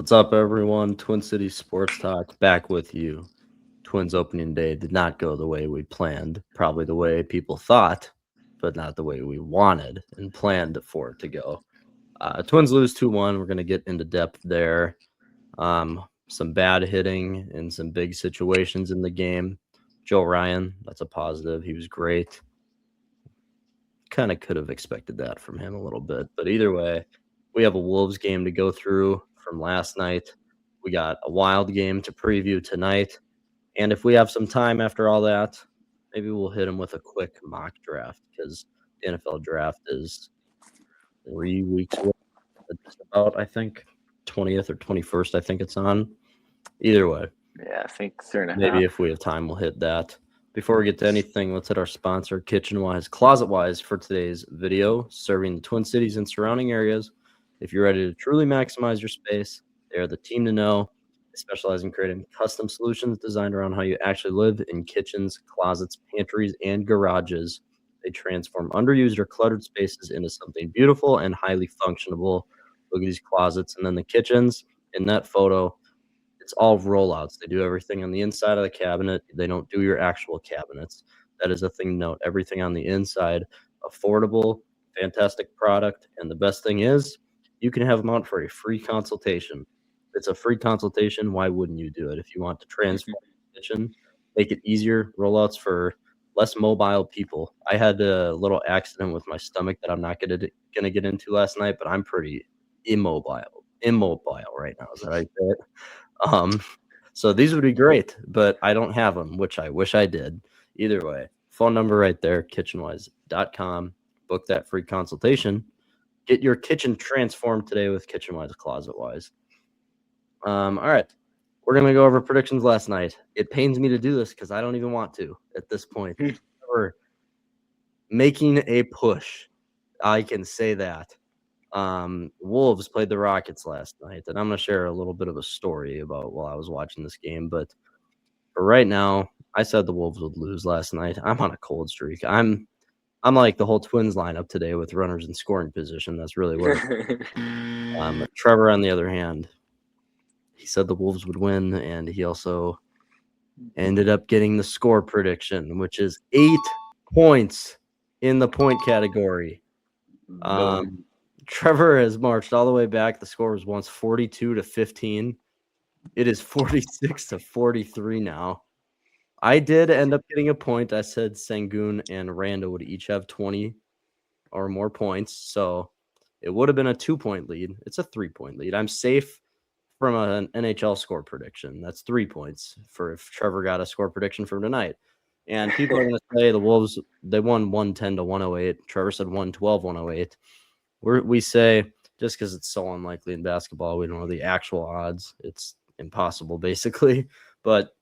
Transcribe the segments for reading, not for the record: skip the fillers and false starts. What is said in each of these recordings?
What's up, everyone? Twin Cities Sports Talk back with you. Twins opening day did not go the way we planned, probably the way people thought, but not the way we wanted and planned for it to go. Twins lose 2-1. We're going to get into depth there. Some bad hitting and some big situations in the game. Joe Ryan, that's a positive. He was great. Kind of could have expected that from him a little bit. But either way, we have a Wolves game to go through from last night. We got a Wild game to preview tonight. And if we have some time after all that, maybe we'll hit him with a quick mock draft because the NFL draft is 3 weeks away. Just about, I think, 20th or 21st, I think it's on. Either way. Yeah, I think 3.5. Maybe if we have time, we'll hit that. Before we get to anything, let's hit our sponsor, Kitchen Wise, Closet Wise, for today's video, serving the Twin Cities and surrounding areas. If you're ready to truly maximize your space, they are the team to know. They specialize in creating custom solutions designed around how you actually live in kitchens, closets, pantries, and garages. They transform underused or cluttered spaces into something beautiful and highly functional. Look at these closets and then the kitchens. In that photo, it's all rollouts. They do everything on the inside of the cabinet. They don't do your actual cabinets. That is a thing to note. Everything on the inside, affordable, fantastic product. And the best thing is, you can have them out for a free consultation. It's a free consultation. Why wouldn't you do it? If you want to transform the kitchen, make it easier, rollouts for less mobile people. I had a little accident with my stomach that I'm not going to get into last night, but I'm pretty immobile right now. Is that right? So these would be great, but I don't have them, which I wish I did. Either way, phone number right there, kitchenwise.com. Book that free consultation. Get your kitchen transformed today with KitchenWise Closet Wise. All right. We're going to go over predictions last night. It pains me to do this because I don't even want to at this point. We're making a push. I can say that. Wolves played the Rockets last night, and I'm going to share a little bit of a story about while I was watching this game. But for right now, I said the Wolves would lose last night. I'm on a cold streak. I'm like the whole Twins lineup today with runners in scoring position. That's really what. Trevor, on the other hand, he said the Wolves would win, and he also ended up getting the score prediction, which is 8 points in the point category. Trevor has marched all the way back. The score was once 42-15. It is 46-43 now. I did end up getting a point. I said Sengun and Randa would each have 20 or more points. So it would have been a 2-point lead. It's a 3-point lead. I'm safe from an NHL score prediction. That's 3 points for if Trevor got a score prediction for tonight. And people are going to say the Wolves, they won 110-108. Trevor said 112-108. We say just because it's so unlikely in basketball, we don't know the actual odds. It's impossible, basically. But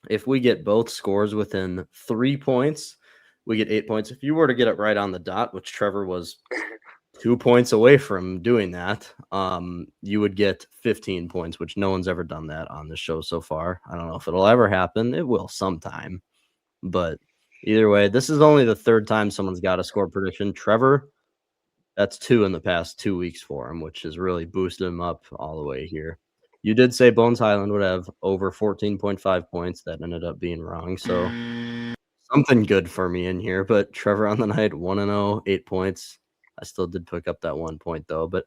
if we get both scores within 3 points, we get 8 points. If you were to get it right on the dot, which Trevor was 2 points away from doing that, you would get 15 points, which no one's ever done that on the show so far. I don't know if it'll ever happen. It will sometime. But either way, this is only the third time someone's got a score prediction. Trevor, that's 2 in the past 2 weeks for him, which has really boosted him up all the way here. You did say Bones Highland would have over 14.5 points. That ended up being wrong. So something good for me in here. But Trevor on the night, 1-0, 8 points. I still did pick up that 1 point, though. But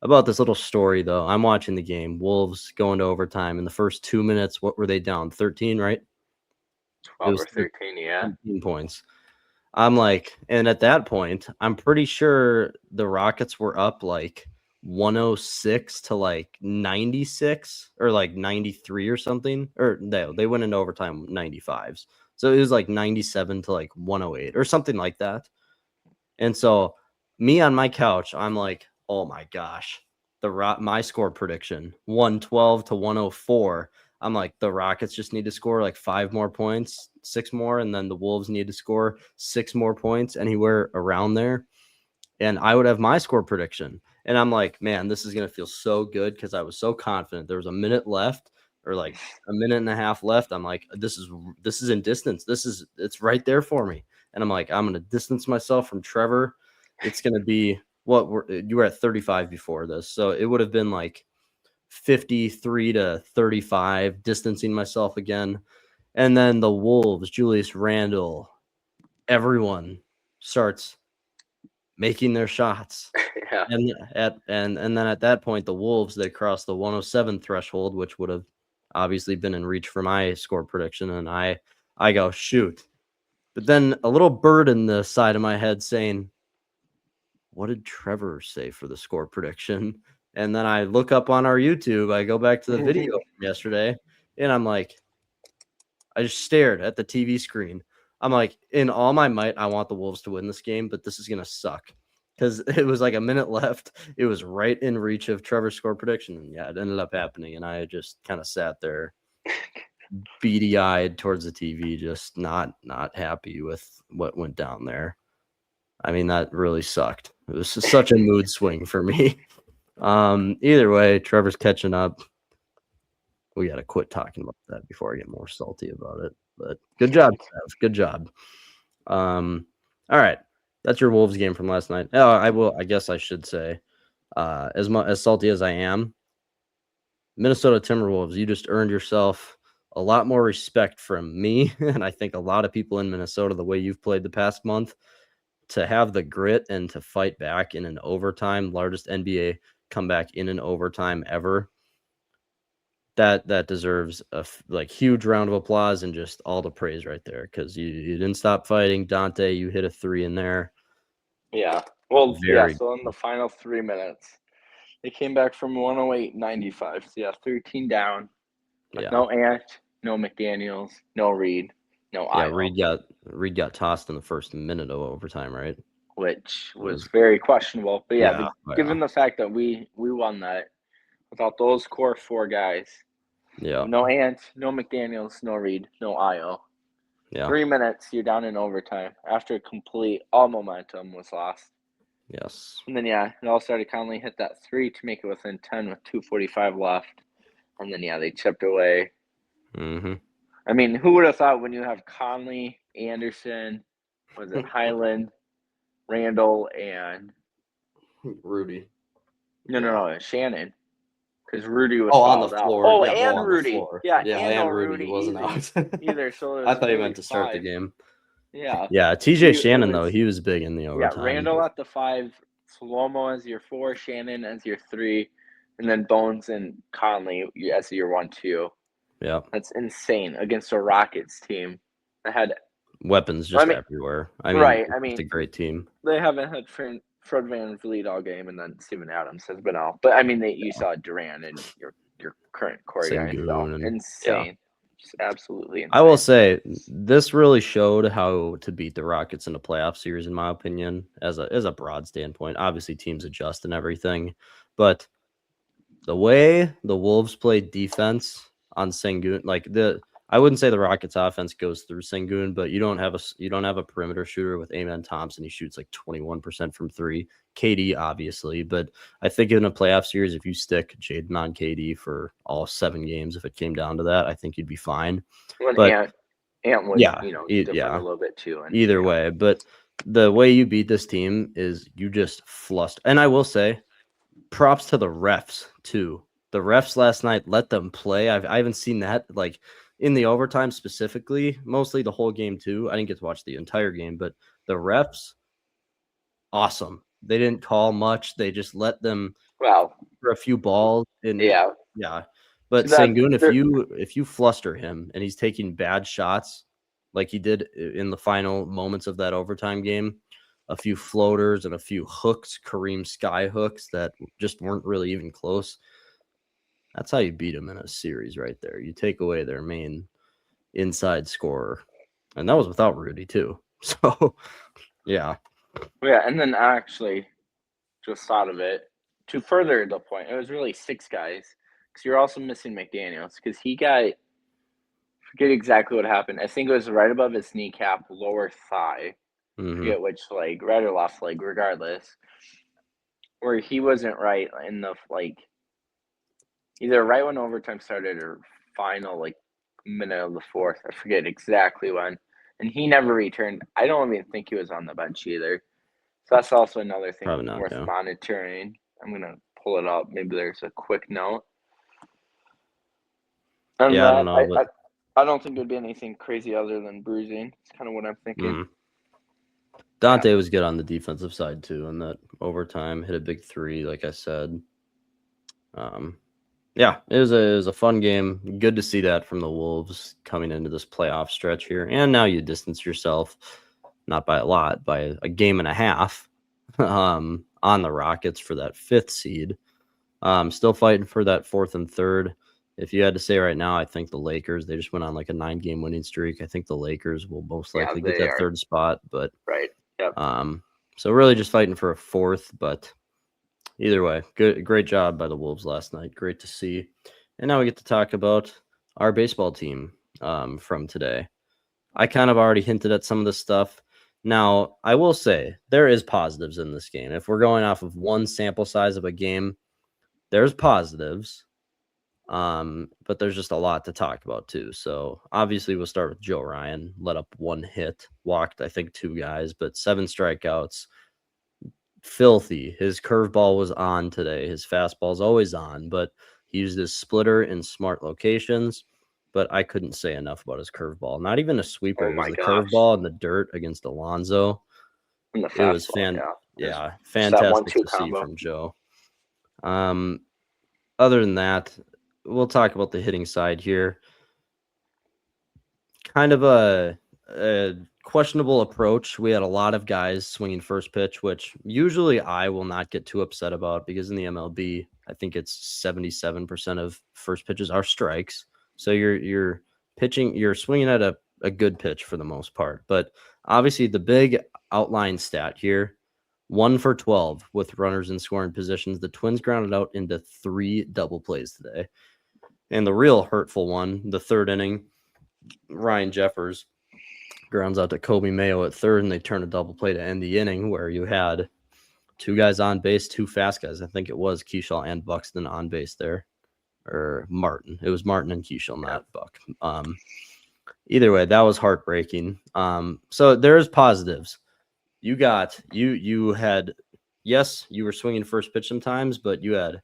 about this little story, though, I'm watching the game. Wolves going to overtime. In the first 2 minutes, what were they down? 13, right? 12 or 13, yeah. 13 points. I'm like, and at that point, I'm pretty sure the Rockets were up like 106 to like 96 or like 93 or something. Or no, they went into overtime 95s. So it was like 97 to like 108 or something like that. And so me on my couch, I'm like, oh my gosh, my score prediction 112-104. I'm like, the Rockets just need to score like 5 more points, 6 more, and then the Wolves need to score 6 more points, anywhere around there. And I would have my score prediction. And I'm like, man, this is going to feel so good because I was so confident. There was a minute left or like a minute and a half left. I'm like, this is in distance. It's right there for me. And I'm like, I'm going to distance myself from Trevor. It's going to be you were at 35 before this. So it would have been like 53-35, distancing myself again. And then the Wolves, Julius Randle, everyone starts making their shots. Yeah. And then at that point, the Wolves, they crossed the 107 threshold, which would have obviously been in reach for my score prediction. And I go, shoot. But then a little bird in the side of my head saying, what did Trevor say for the score prediction? And then I look up on our YouTube, I go back to the video from yesterday, and I'm like, I just stared at the TV screen. I'm like, in all my might, I want the Wolves to win this game, but this is going to suck. Because it was like a minute left. It was right in reach of Trevor's score prediction. And yeah, it ended up happening. And I just kind of sat there beady-eyed towards the TV, just not happy with what went down there. I mean, that really sucked. It was just such a mood swing for me. Either way, Trevor's catching up. We got to quit talking about that before I get more salty about it. But good job, Trev. Good job. All right. That's your Wolves game from last night. Oh, I guess I should say, as salty as I am, Minnesota Timberwolves, you just earned yourself a lot more respect from me, and I think a lot of people in Minnesota, the way you've played the past month, to have the grit and to fight back in an overtime, largest NBA comeback in an overtime ever. That deserves a huge round of applause and just all the praise right there, because you didn't stop fighting. Dante, you hit a 3 in there. Yeah. Well, so in the final 3 minutes, they came back from 108-95. So, 13 down. No Ant, no McDaniels, no Reed, no Io. Reed got tossed in the first minute of overtime, right? Which was very questionable. But given the fact that we won that without those core 4 guys, no Ant, no McDaniels, no Reed, no Io. 3 minutes, you're down in overtime after all momentum was lost. Yes. And then, it all started. Conley hit that 3 to make it within 10 with 2:45 left. And then, they chipped away. Mm-hmm. I mean, who would have thought when you have Conley, Anderson, was it Highland, Randall, and Rudy? No, Shannon. Because Rudy was on the fouled floor. out. And Rudy. And Rudy wasn't out. Either. So I thought he meant to start the game. Yeah. Yeah, TJ Shannon, though, he was big in the overtime. Yeah, Randall at the 5, Slomo as your 4, Shannon as your 3, and then Bones and Conley as your 1-2. Yeah. That's insane against a Rockets team that had weapons just everywhere. It's a great team. They haven't had Fred VanVleet all game, and then Steven Adams has been out. But, you saw Durant and your current core guy. Insane. Just absolutely insane. I will say, this really showed how to beat the Rockets in a playoff series, in my opinion, as a broad standpoint. Obviously, teams adjust and everything. But the way the Wolves played defense on Sengun, I wouldn't say the Rockets offense goes through Sengun, but you don't have a perimeter shooter with Amen Thompson. He shoots 21% from 3. KD, obviously, but I think in a playoff series, if you stick Jaden on KD for all 7 games, if it came down to that, I think you'd be fine. Ant was, different a little bit too. And, either way, but the way you beat this team is you just fluster. And I will say, props to the refs too. The refs last night let them play. I haven't seen that in the overtime specifically, mostly the whole game too. I didn't get to watch the entire game, but the refs, awesome. They didn't call much. They just let them for a few balls. But Sengun, if you fluster him and he's taking bad shots like he did in the final moments of that overtime game, a few floaters and a few hooks, Kareem sky hooks that just weren't really even close. That's how you beat them in a series right there. You take away their main inside scorer. And that was without Rudy too. So, yeah. Yeah, and then I actually just thought of it. To further the point, it was really 6 guys. Because you're also missing McDaniels. Because he got, forget exactly what happened. I think it was right above his kneecap, lower thigh. Forget which leg, right or left leg, regardless. Where he wasn't right in the, either right when overtime started or final, minute of the 4th. I forget exactly when. And he never returned. I don't even think he was on the bench either. So that's also another thing worth monitoring. I'm going to pull it up. Maybe there's a quick note. And Yeah, I don't that know, but I don't think there'd be anything crazy other than bruising. It's kind of what I'm thinking. Dante was good on the defensive side too, in that overtime, hit a big 3, like I said. Yeah, it was a fun game. Good to see that from the Wolves coming into this playoff stretch here. And now you distance yourself, not by a lot, by a game and a half, on the Rockets for that 5th seed. Still fighting for that 4th and 3rd. If you had to say right now, I think the Lakers, they just went on like a 9-game winning streak. I think the Lakers will most likely get they that are 3rd spot, but right. Yep. so really just fighting for a 4th, but either way, great job by the Wolves last night. Great to see. And now we get to talk about our baseball team from today. I kind of already hinted at some of this stuff. Now, I will say there is positives in this game. If we're going off of one sample size of a game, there's positives. But there's just a lot to talk about too. So obviously we'll start with Joe Ryan. Let up 1 hit, walked, I think, 2 guys, but 7 strikeouts. Filthy. His curveball was on today. His fastball's always on, but he used his splitter in smart locations. But I couldn't say enough about his curveball. Not even a sweeper. Oh It was my the gosh. curveball in the dirt against Alonso. And the It was fastball, yeah, just that fantastic 1-2 to see combo. from Joe. Other than that, we'll talk about the hitting side here. Kind of a questionable approach. We had a lot of guys swinging first pitch, which usually I will not get too upset about because in the MLB, I think it's 77% of first pitches are strikes. So you're pitching, you're swinging at a good pitch for the most part. But obviously, the big outline stat here: 1 for 12 with runners in scoring positions. The Twins grounded out into 3 double plays today, and the real hurtful one, the 3rd inning. Ryan Jeffers grounds out to Kobe Mayo at 3rd, and they turn a double play to end the inning where you had 2 guys on base, 2 fast guys. I think it was Keyshaw and Buxton on base there, or Martin. It was Martin and Keyshaw, not Buck. Either way, that was heartbreaking. So there's positives. You had, yes, you were swinging first pitch sometimes, but you had,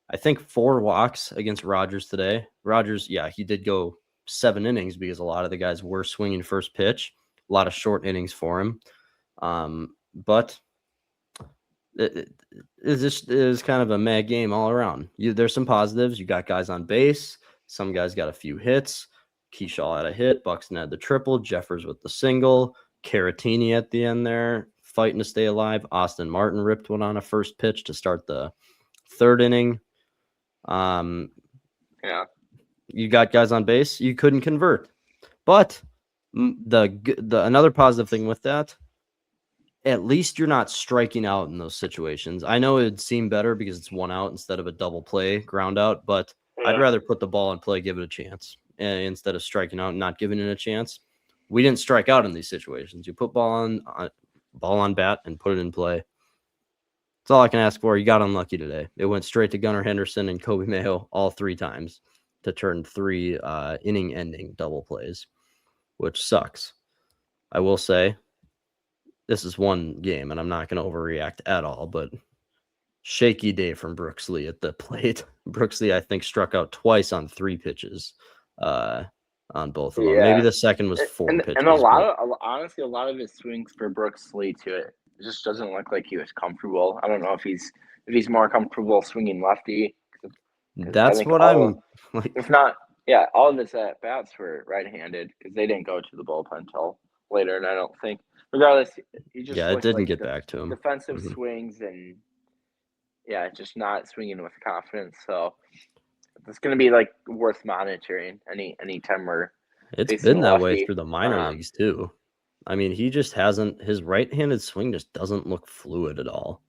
I think, 4 walks against Rogers today. Rogers, yeah, he did go 7 innings because a lot of the guys were swinging first pitch, a lot of short innings for him. But it is kind of a mad game all around. There's some positives. You got guys on base. Some guys got a few hits. Keyshaw had a hit. Buxton had the triple. Jeffers with the single. Caratini at the end there, fighting to stay alive. Austin Martin ripped one on a first pitch to start the 3rd inning. You got guys on base, you couldn't convert. But the another positive thing with that, at least you're not striking out in those situations. I know it'd seem better because it's 1 out instead of a double play ground out, but I'd rather put the ball in play, give it a chance, instead of striking out and not giving it a chance. We didn't strike out in these situations. You put ball on bat and put it in play. That's all I can ask for. You got unlucky today. It went straight to Gunnar Henderson and Kobe Mayo all 3 times to turn 3 inning-ending double plays, which sucks. I will say this is one game, and I'm not going to overreact at all, but shaky day from Brooks Lee at the plate. Brooks Lee, I think, struck out twice on 3 pitches on both of them. Maybe the second was 4 pitches. And honestly, a lot of his swings for Brooks Lee to it just doesn't look like he was comfortable. I don't know if he's more comfortable swinging lefty. That's what I'm like. If not, all of his at bats were right-handed because they didn't go to the bullpen until later, and I don't think, regardless, he just it didn't get back to him. Defensive swings and just not swinging with confidence. So it's going to be like worth monitoring any time we're. It's been that way through the minor leagues too. I mean, he just hasn't. His right-handed swing just doesn't look fluid at all.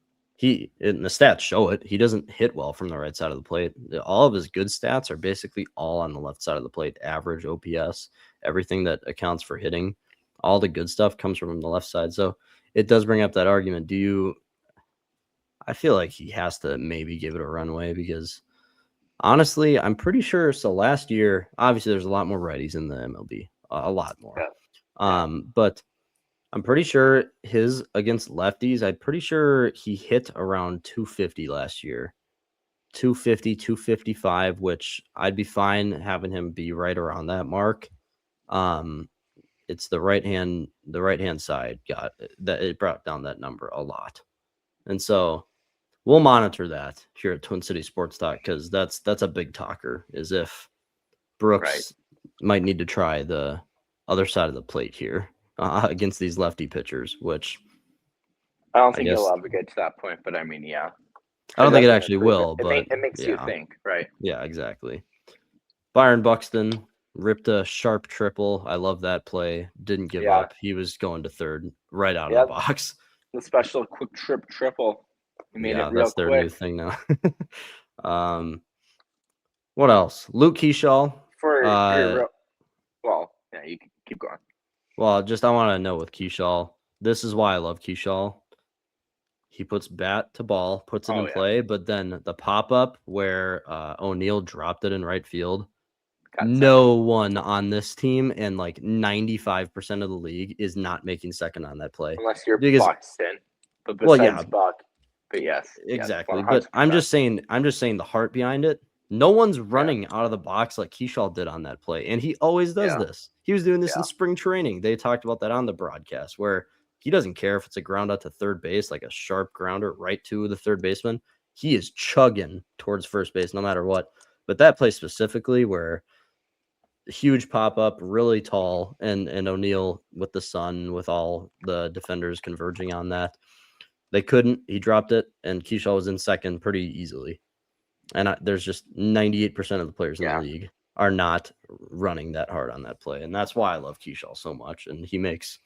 And the stats show it. He doesn't hit well from the right side of the plate. All of his good stats are basically all on the left side of the plate. Average, OPS, everything that accounts for hitting, all the good stuff comes from the left side. So it does bring up that argument. I feel like he has to maybe give it a runway because honestly, I'm pretty sure. So last year, obviously, there's a lot more righties in the MLB, a lot more. But I'm pretty sure his against lefties, I'm pretty sure he hit around 250 last year. 250, 255, which I'd be fine having him be right around that mark. It's the right hand side got that, it brought down that number a lot. And so we'll monitor that here at Twin City Sports Talk, because that's a big talker, is if Brooks might need to try the other side of the plate here against these lefty pitchers, which I don't think he'll ever get to that point, but I mean, yeah. I don't think it actually will, but it makes you think, right? Yeah, exactly. Byron Buxton ripped a sharp triple. I love that play. Didn't give up. He was going to third right out of the box. The special quick trip triple. He made it real that's their quick. new thing now. What else? Luke Keyshaw. Well, yeah, you can keep going. Well, I want to know with Keyshaw. This is why I love Keyshaw. He puts bat to ball, puts it in play, but then the pop-up where O'Neill dropped it in right field, no one on this team and like 95% of the league is not making second on that play. Unless you're Buxton. But besides Buck, but yes. Exactly. But I'm just saying the heart behind it. No one's running out of the box like Keyshaw did on that play. And he always does this. He was doing this in spring training. They talked about that on the broadcast, where he doesn't care if it's a ground out to third base, like a sharp grounder right to the third baseman. He is chugging towards first base no matter what. But that play specifically, where huge pop-up, really tall, and O'Neill with the sun, with all the defenders converging on that, they couldn't. He dropped it, and Keyshaw was in second pretty easily. And there's just 98% of the players in the league are not running that hard on that play, and that's why I love Keyshaw so much. And he makes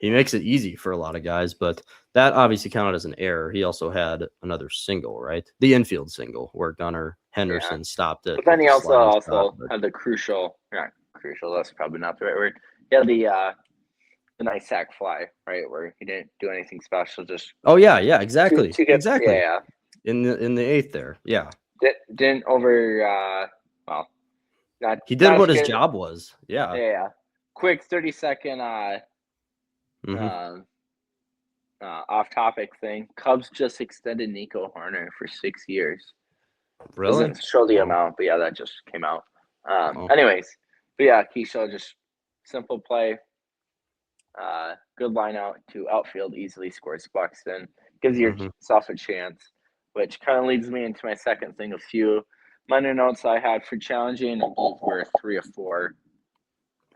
it easy for a lot of guys, but that obviously counted as an error. He also had another single, right? The infield single where Gunnar Henderson stopped it. But then he also had the crucial, that's probably not the right word. He had the nice sack fly, right, where he didn't do anything special. Just exactly. Exactly. In the eighth there, didn't over. He did what his job was. Yeah. Quick 30-second off-topic thing. Cubs just extended Nico Horner for 6 years. Really? Doesn't show the amount, but that just came out. Anyways, but Keyshaw, just simple play. Good line out to outfield, easily scores Buxton. Gives yourself a chance, which kind of leads me into my second thing. A few minor notes I had for challenging, and both were 3 or 4.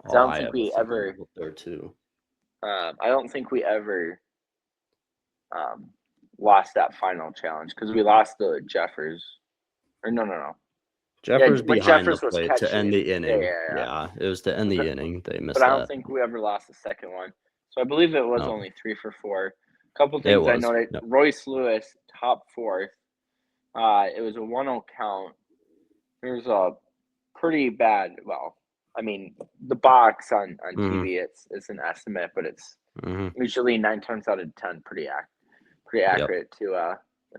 I don't think we ever there too. I don't think we ever lost that final challenge, because we lost the Jeffers. Or no. Jeffers behind the plate to end the inning. It was to end the inning. They missed that. But I don't think we ever lost the second one. So I believe it was only 3 for 4. A couple things I noted. Royce Lewis, top 4th. It was a 1-0 count. There's a pretty bad, the box on TV, it's an estimate, but it's usually 9 times out of 10 pretty accurate to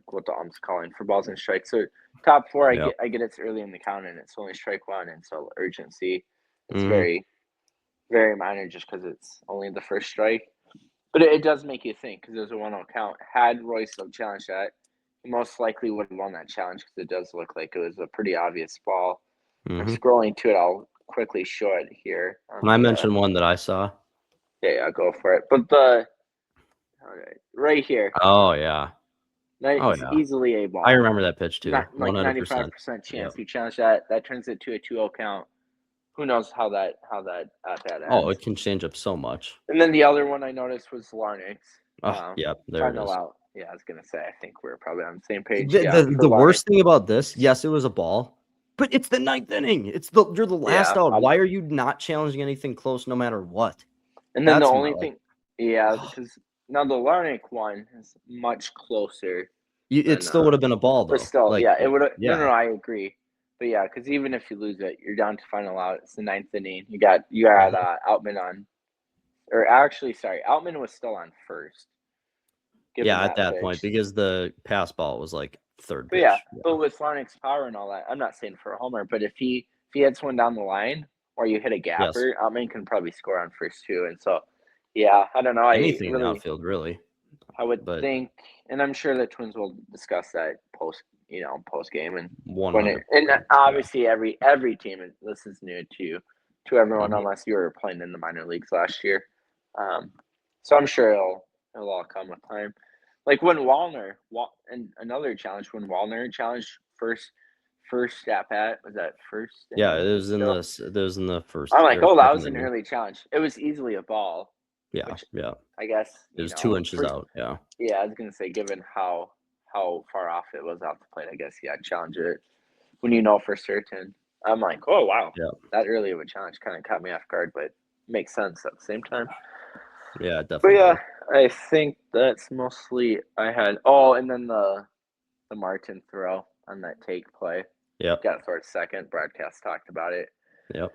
what the ump's calling for balls and strikes. So top 4, I get it's early in the count, and it's only strike 1, and so urgency, it's very, very minor just because it's only the first strike. But it does make you think, because there's a 1-0 count. Had Royce challenged that, he most likely would have won that challenge, because it does look like it was a pretty obvious ball. I'm scrolling to it. I'll quickly show it here. Can I mention one that I saw? Yeah, go for it. But right here. Oh, yeah. That's easily a ball. I remember that pitch too. 95% chance you challenge that. That turns it to a 2-0 count. Who knows how that ends. Oh, it can change up so much. And then the other one I noticed was Larnix. There it is. Out. Yeah, I was gonna say, I think we're probably on the same page. The worst thing about this, yes, it was a ball, but it's the 9th inning. You're the last out. Why are you not challenging anything close, no matter what? And then the only thing, because now the Larnix one is much closer. It still would have been a ball, though. But still, it would have. No, I agree. But because even if you lose it, you're down to final out. It's the 9th inning. You got Outman on, or actually, sorry, Outman was still on first. At that point, because the pass ball was like third pitch. But with Larnix's power and all that, I'm not saying for a homer, but if he hits one down the line, or you hit a gapper, Outman can probably score on first too. And so, I don't know. Anything in the outfield, really. I would think, and I'm sure the Twins will discuss that post game and 100%. and obviously every team. This is new to everyone unless you were playing in the minor leagues last year. So I'm sure it'll all come with time. Like when and another challenge when Wallner challenged first at bat, was that first? Yeah, it was in the first. I'm like, that was an inning. early challenge. It was easily a ball. Yeah, which yeah. I guess It was 2 inches out. Yeah. Yeah, I was gonna say, given how far off it was off the plate, I guess I'd challenge it when for certain. I'm like, oh wow, Yeah. that early of a challenge kind of caught me off guard, but makes sense at the same time. Yeah, definitely. But yeah, I think that's mostly I had. Oh, and then the Martin throw on that take play. Yep. Got to throw it second. Broadcast talked about it. Yep.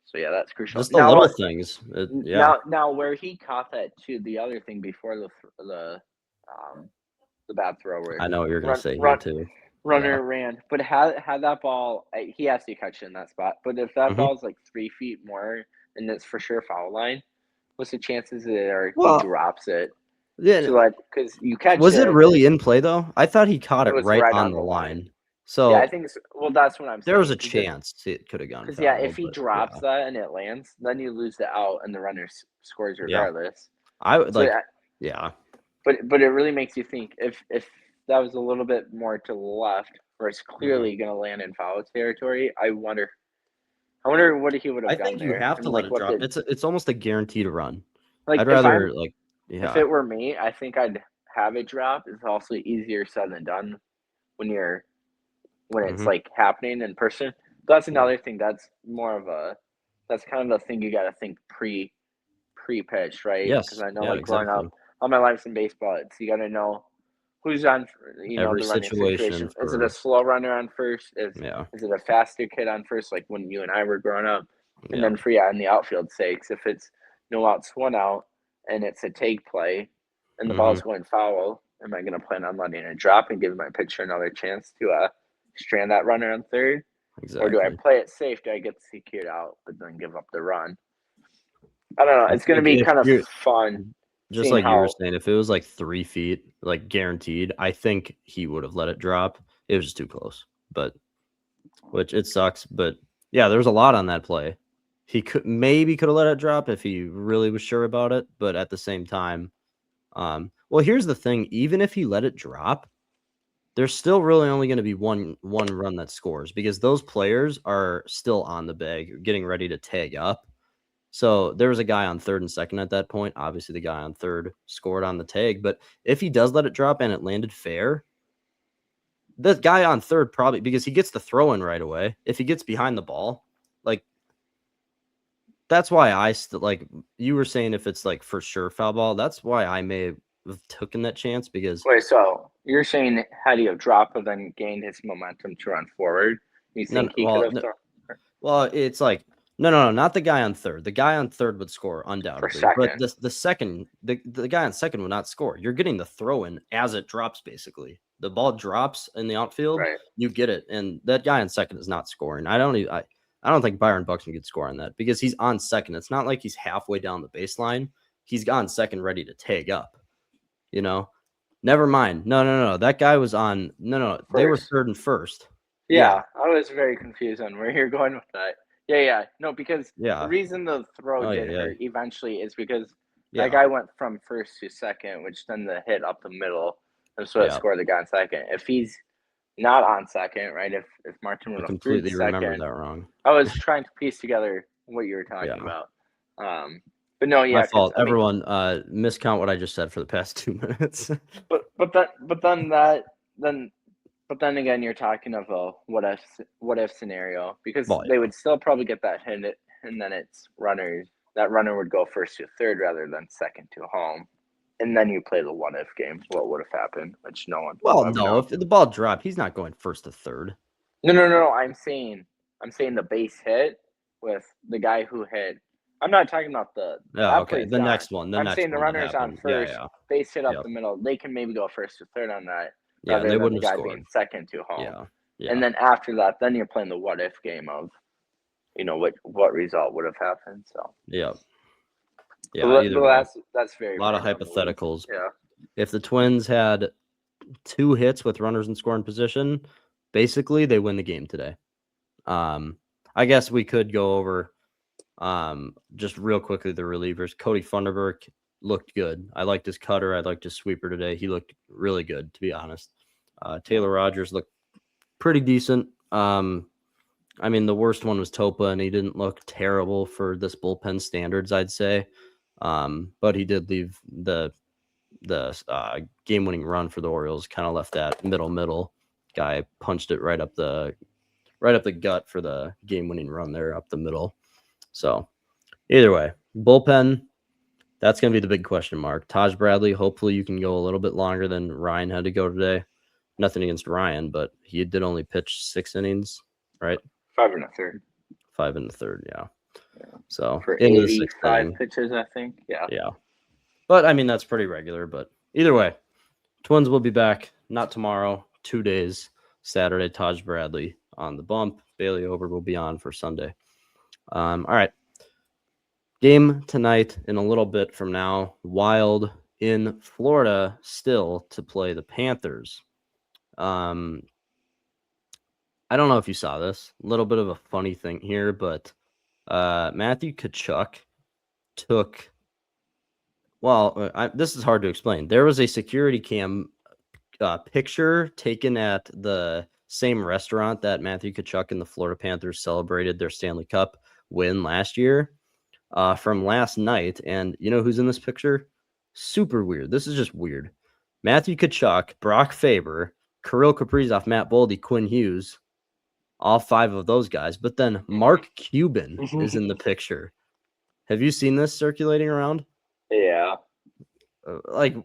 So yeah, that's crucial. Just the little things. Now where he caught that too. The other thing before the bad throw. Where I know what you're gonna say here too. Runner ran, but had that ball, he has to catch it in that spot. But if that ball's like 3 feet more, and it's for sure foul line, what's the chances that he drops it? Yeah, because you catch. Was it really in play though? I thought he caught it right on the line. So yeah, I think so. Well, that's what I'm saying. There was a chance it could have gone. Because if he drops that and it lands, then you lose the out, and the runner scores regardless. I would yeah. But it really makes you think if that was a little bit more to the left, where it's clearly going to land in foul territory. I wonder what he would have done. I think you have to let it drop. It's almost a guaranteed run. Like I'd rather if it were me, I think I'd have it drop. It's also easier said than done when it's like happening in person. That's another thing. That's kind of the thing you got to think pre-pitch, right? Yes. Because I know growing up, all my life's in baseball. You got to know who's on, every the running situation. Is it a slow runner on first? Is it a faster kid on first, like when you and I were growing up? And then in the outfield sakes, if it's no outs, 1 out, and it's a take play, and the ball's going foul, am I going to plan on letting it drop and give my pitcher another chance to strand that runner on third? Exactly. Or do I play it safe? Do I get the CQ'd out, but then give up the run? I don't know. It's going to be kind of fun. Just like you were saying, if it was like 3 feet, like guaranteed, I think he would have let it drop. It was just too close, which it sucks. But yeah, there was a lot on that play. He could have let it drop if he really was sure about it. But at the same time, well, here's the thing: even if he let it drop, there's still really only going to be one run that scores because those players are still on the bag, getting ready to tag up. So there was a guy on third and second at that point. Obviously, the guy on third scored on the tag. But if he does let it drop and it landed fair, the guy on third probably, because he gets the throw in right away. If he gets behind the ball, that's why I still you were saying if it's for sure foul ball. That's why I may have taken that chance because. Wait, so you're saying had he have dropped and then gained his momentum to run forward? You think he could have? Well, it's No, not the guy on third. The guy on third would score undoubtedly. But the second, the guy on second would not score. You're getting the throw in as it drops, basically. The ball drops in the outfield, you get it, and that guy on second is not scoring. I don't think Byron Buxton could score on that because he's on second. It's not like he's halfway down the baseline. He's on second, ready to tag up. Never mind. No. That guy was on. No. First. They were third and first. Yeah, I was very confused on where you're going with that. Yeah. No, because the reason the throw did hurt eventually is because that guy went from first to second, which then the hit up the middle, and so it scored the guy on second. If he's not on second, right? If Martin would have completely remembered that wrong. I was trying to piece together what you were talking about. But no, my fault. Everyone, miscount what I just said for the past 2 minutes. But then again, you're talking of a what if scenario because they would still probably get that hit, and then it's runners. That runner would go first to third rather than second to home, and then you play the what if game. What would have happened? Which no one. Well, no. If the ball dropped, he's not going first to third. No. I'm saying the base hit with the guy who hit. I'm not talking about the. Okay. The next one. I'm saying the runner's on first. Base hit up the middle. They can maybe go first to third on that. Yeah, they wouldn't have scored. Being second to home. Yeah. And then after that, then you're playing the what if game of, what result would have happened. So. Yeah. That's very. A lot of hypotheticals. Yeah. If the Twins had 2 hits with runners in scoring position, basically they win the game today. I guess we could go over just real quickly the relievers. Cody Funderburk looked good. I liked his cutter. I liked his sweeper today. He looked really good, to be honest. Taylor Rogers looked pretty decent. I mean, the worst one was Topa, and he didn't look terrible for this bullpen standards, I'd say. But he did leave the game-winning run for the Orioles. Kind of left that middle guy, punched it right up the gut for the game-winning run there up the middle. So either way, bullpen, that's going to be the big question mark. Taj Bradley, hopefully you can go a little bit longer than Ryan had to go today. Nothing against Ryan, but he did only pitch 6 innings, right? 5 1/3. 5 1/3, yeah. So for into the 6th 85 inning. pitches, I think. Yeah. Yeah. But I mean, that's pretty regular. But either way, Twins will be back, not tomorrow, 2 days. Saturday, Taj Bradley on the bump. Bailey Ober will be on for Sunday. All right. Game tonight in a little bit from now. Wild in Florida still to play the Panthers. I don't know if you saw this. A little bit of a funny thing here, but Matthew Tkachuk took. Well, this is hard to explain. There was a security cam picture taken at the same restaurant that Matthew Tkachuk and the Florida Panthers celebrated their Stanley Cup win last year from last night. And you know who's in this picture? Super weird. This is just weird. Matthew Tkachuk, Brock Faber, Kirill Kaprizov, Matt Boldy, Quinn Hughes, all 5 of those guys. But then Mark Cuban is in the picture. Have you seen this circulating around? Yeah. Like,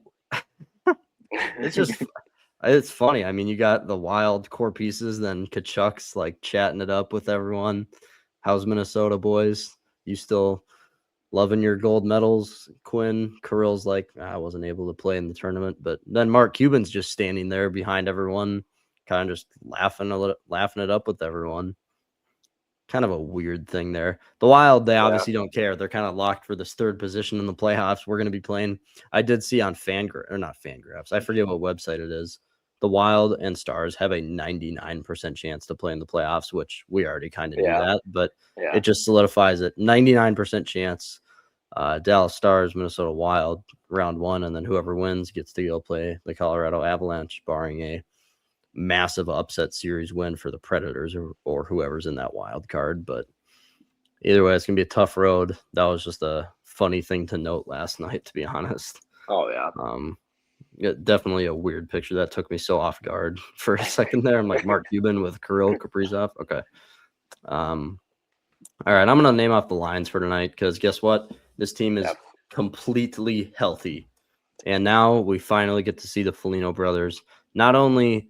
it's just, it's funny. I mean, you got the Wild core pieces, then Tkachuk's like chatting it up with everyone. How's Minnesota, boys? You still loving your gold medals, Quinn? Kirill's like, I wasn't able to play in the tournament. But then Mark Cuban's just standing there behind everyone, kind of just laughing it up with everyone. Kind of a weird thing there. The Wild, they obviously don't care. They're kind of locked for this 3rd position in the playoffs. We're going to be playing. I did see on not Fangraphs. I forget what website it is. The Wild and Stars have a 99% chance to play in the playoffs, which we already kind of knew that, but it just solidifies it. 99% chance. Dallas Stars, Minnesota Wild, round 1, and then whoever wins gets to go play the Colorado Avalanche, barring a massive upset series win for the Predators or whoever's in that wild card. But either way, it's gonna be a tough road. That was just a funny thing to note last night, to be honest. Oh yeah. Yeah, definitely a weird picture that took me so off guard for a second there. I'm like, Mark Cuban with Kirill Kaprizov. Okay. All right, I'm gonna name off the lines for tonight because guess what? This team is completely healthy, and now we finally get to see the Foligno brothers not only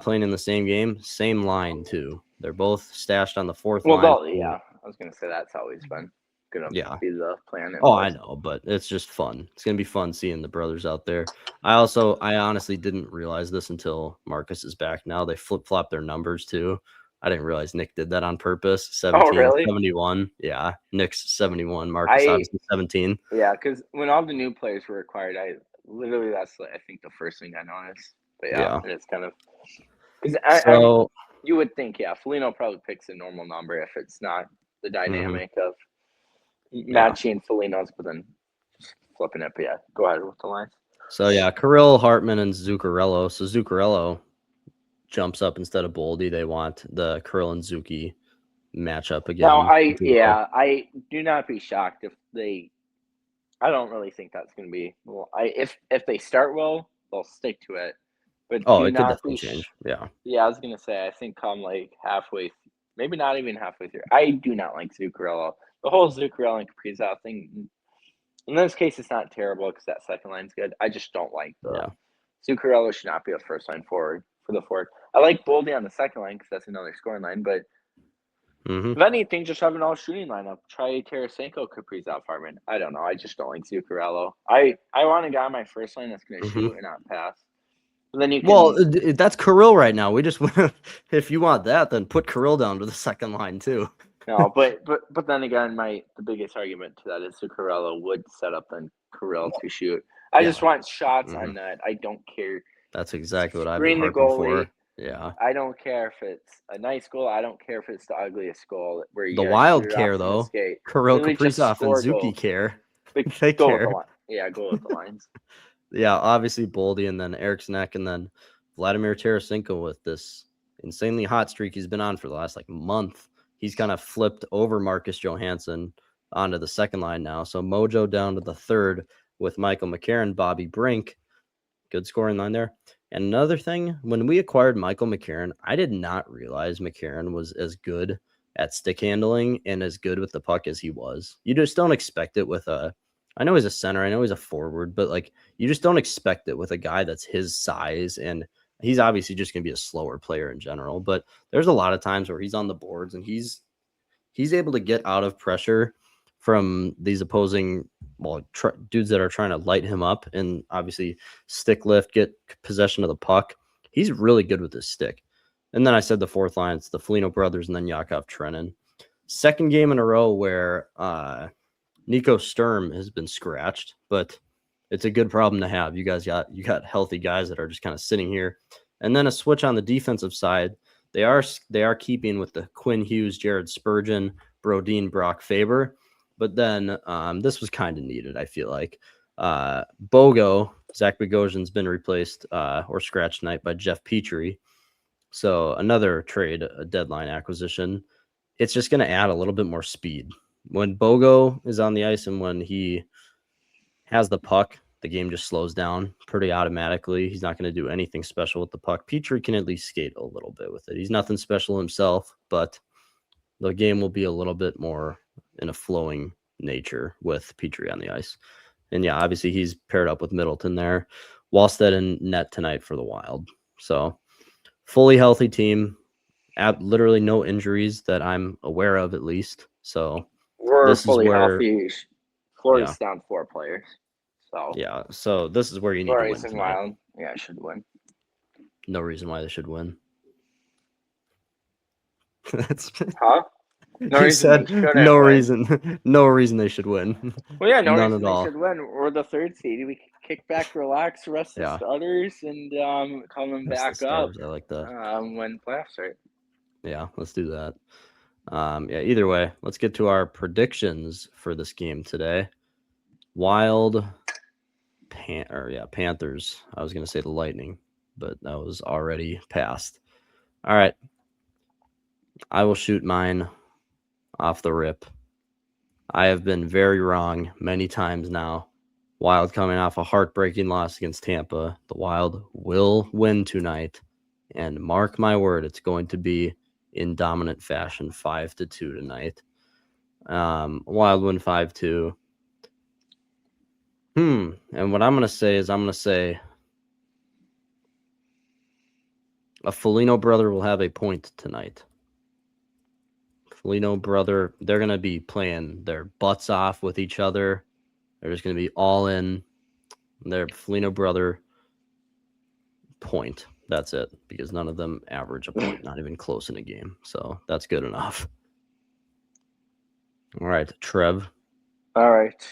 playing in the same game, same line too. They're both stashed on the 4th line. Well, yeah, I was gonna say that's always been gonna be the plan. I know, but it's just fun. It's gonna be fun seeing the brothers out there. I honestly didn't realize this until Marcus is back. Now they flip-flop their numbers too. I didn't realize Nick did that on purpose. 17, really? 71. Yeah, Nick's 71. Marcus obviously 17. Yeah, because when all the new players were acquired, that's I think the first thing I noticed. But yeah. It's kind of because you would think Foligno probably picks a normal number if it's not the dynamic of matching Foligno's, but then flipping it. But yeah, go ahead with the lines. So yeah, Kirill, Hartman, and Zuccarello. So Zuccarello jumps up instead of Boldy. They want the Kirill and Zuki matchup again. Now, I do not be shocked if they. I don't really think that's going to be. Well, if they start well, they'll stick to it. But it could definitely change. Yeah. Yeah, I was going to say I think come like halfway, maybe not even halfway through. I do not like Zuccarello. The whole Zuccarello and Kaprizov thing. In this case, it's not terrible because that second line's good. I just don't like Zuccarello should not be a first line forward for the forward. I like Boldy on the second line because that's another scoring line. But if anything, just have an all shooting lineup. Try Tarasenko, Kaprizov, Hartman. I don't know. I just don't like Zuccarello. I want a guy on my first line that's going to shoot and not pass. And then you can, that's Kirill right now. We just if you want that, then put Kirill down to the second line too. No, but then again, the biggest argument to that is Zuccarello would set up then Kirill to shoot. I Yeah. just want shots on net. I don't care. That's exactly what I've been Screen the harping goalie. for. Yeah. I don't care if it's a nice goal. I don't care if it's the ugliest goal where you The gotta Wild shoot it care, off from the though. skate. Kirill Literally just Kaprizov and score Zuki goals. care. Like, They go with the care. line. Yeah, go with the lines. Yeah, obviously Boldy and then Eric's neck and then Vladimir Tarasenko with this insanely hot streak he's been on for the last month. He's kind of flipped over Marcus Johansson onto the second line now. So Mojo down to the third with Michael McCarron, Bobby Brink. Good scoring line there. And another thing, when we acquired Michael McCarron, I did not realize McCarron was as good at stick handling and as good with the puck as he was. You just don't expect it with I know he's a center, I know he's a forward, but you just don't expect it with a guy that's his size, and he's obviously just gonna be a slower player in general. But there's a lot of times where he's on the boards and he's able to get out of pressure from these opposing dudes that are trying to light him up and obviously stick lift, get possession of the puck. He's really good with his stick. And then I said the fourth line, it's the Foligno brothers and then Yakov Trenin. Second game in a row where Nico Sturm has been scratched, but it's a good problem to have. You got healthy guys that are just kind of sitting here. And then a switch on the defensive side. They are keeping with the Quinn Hughes, Jared Spurgeon, Brodin, Brock Faber. But then this was kind of needed, I feel like. Bogo, Zach Bogosian's been replaced or scratched tonight by Jeff Petrie. So another trade, a deadline acquisition. It's just going to add a little bit more speed. When Bogo is on the ice and when he has the puck, the game just slows down pretty automatically. He's not going to do anything special with the puck. Petrie can at least skate a little bit with it. He's nothing special himself, but the game will be a little bit more in a flowing nature with Petrie on the ice. And yeah, obviously he's paired up with Middleton there. Wallstead and net tonight for the Wild. So fully healthy team. Literally no injuries that I'm aware of, at least. So We're this fully is where, healthy. Florida's down 4 players. So yeah. So this is where you need to win Florida's and tonight. Wild, yeah, should win. No reason why they should win. That's Huh? No he reason said they shouldn't no win. reason. No reason they should win. Well, yeah, no None reason at they all. should win. We're the third seed. We can kick back, relax, rest the starters, and coming back up I like that. when playoffs start. Yeah, let's do that. Yeah, either way, let's get to our predictions for this game today. Wild Panthers. I was going to say the Lightning, but that was already passed. All right. I will shoot mine off the rip. I have been very wrong many times now. Wild coming off a heartbreaking loss against Tampa. The Wild will win tonight. And mark my word, it's going to be in dominant fashion, 5-2 tonight. Wild win 5-2. And what I'm going to say is a Foligno brother will have a point tonight. Foligno brother, they're going to be playing their butts off with each other. They're just going to be all in. Their Foligno brother point. That's it, because none of them average a point, not even close in a game. So that's good enough. All right, Trev. All right.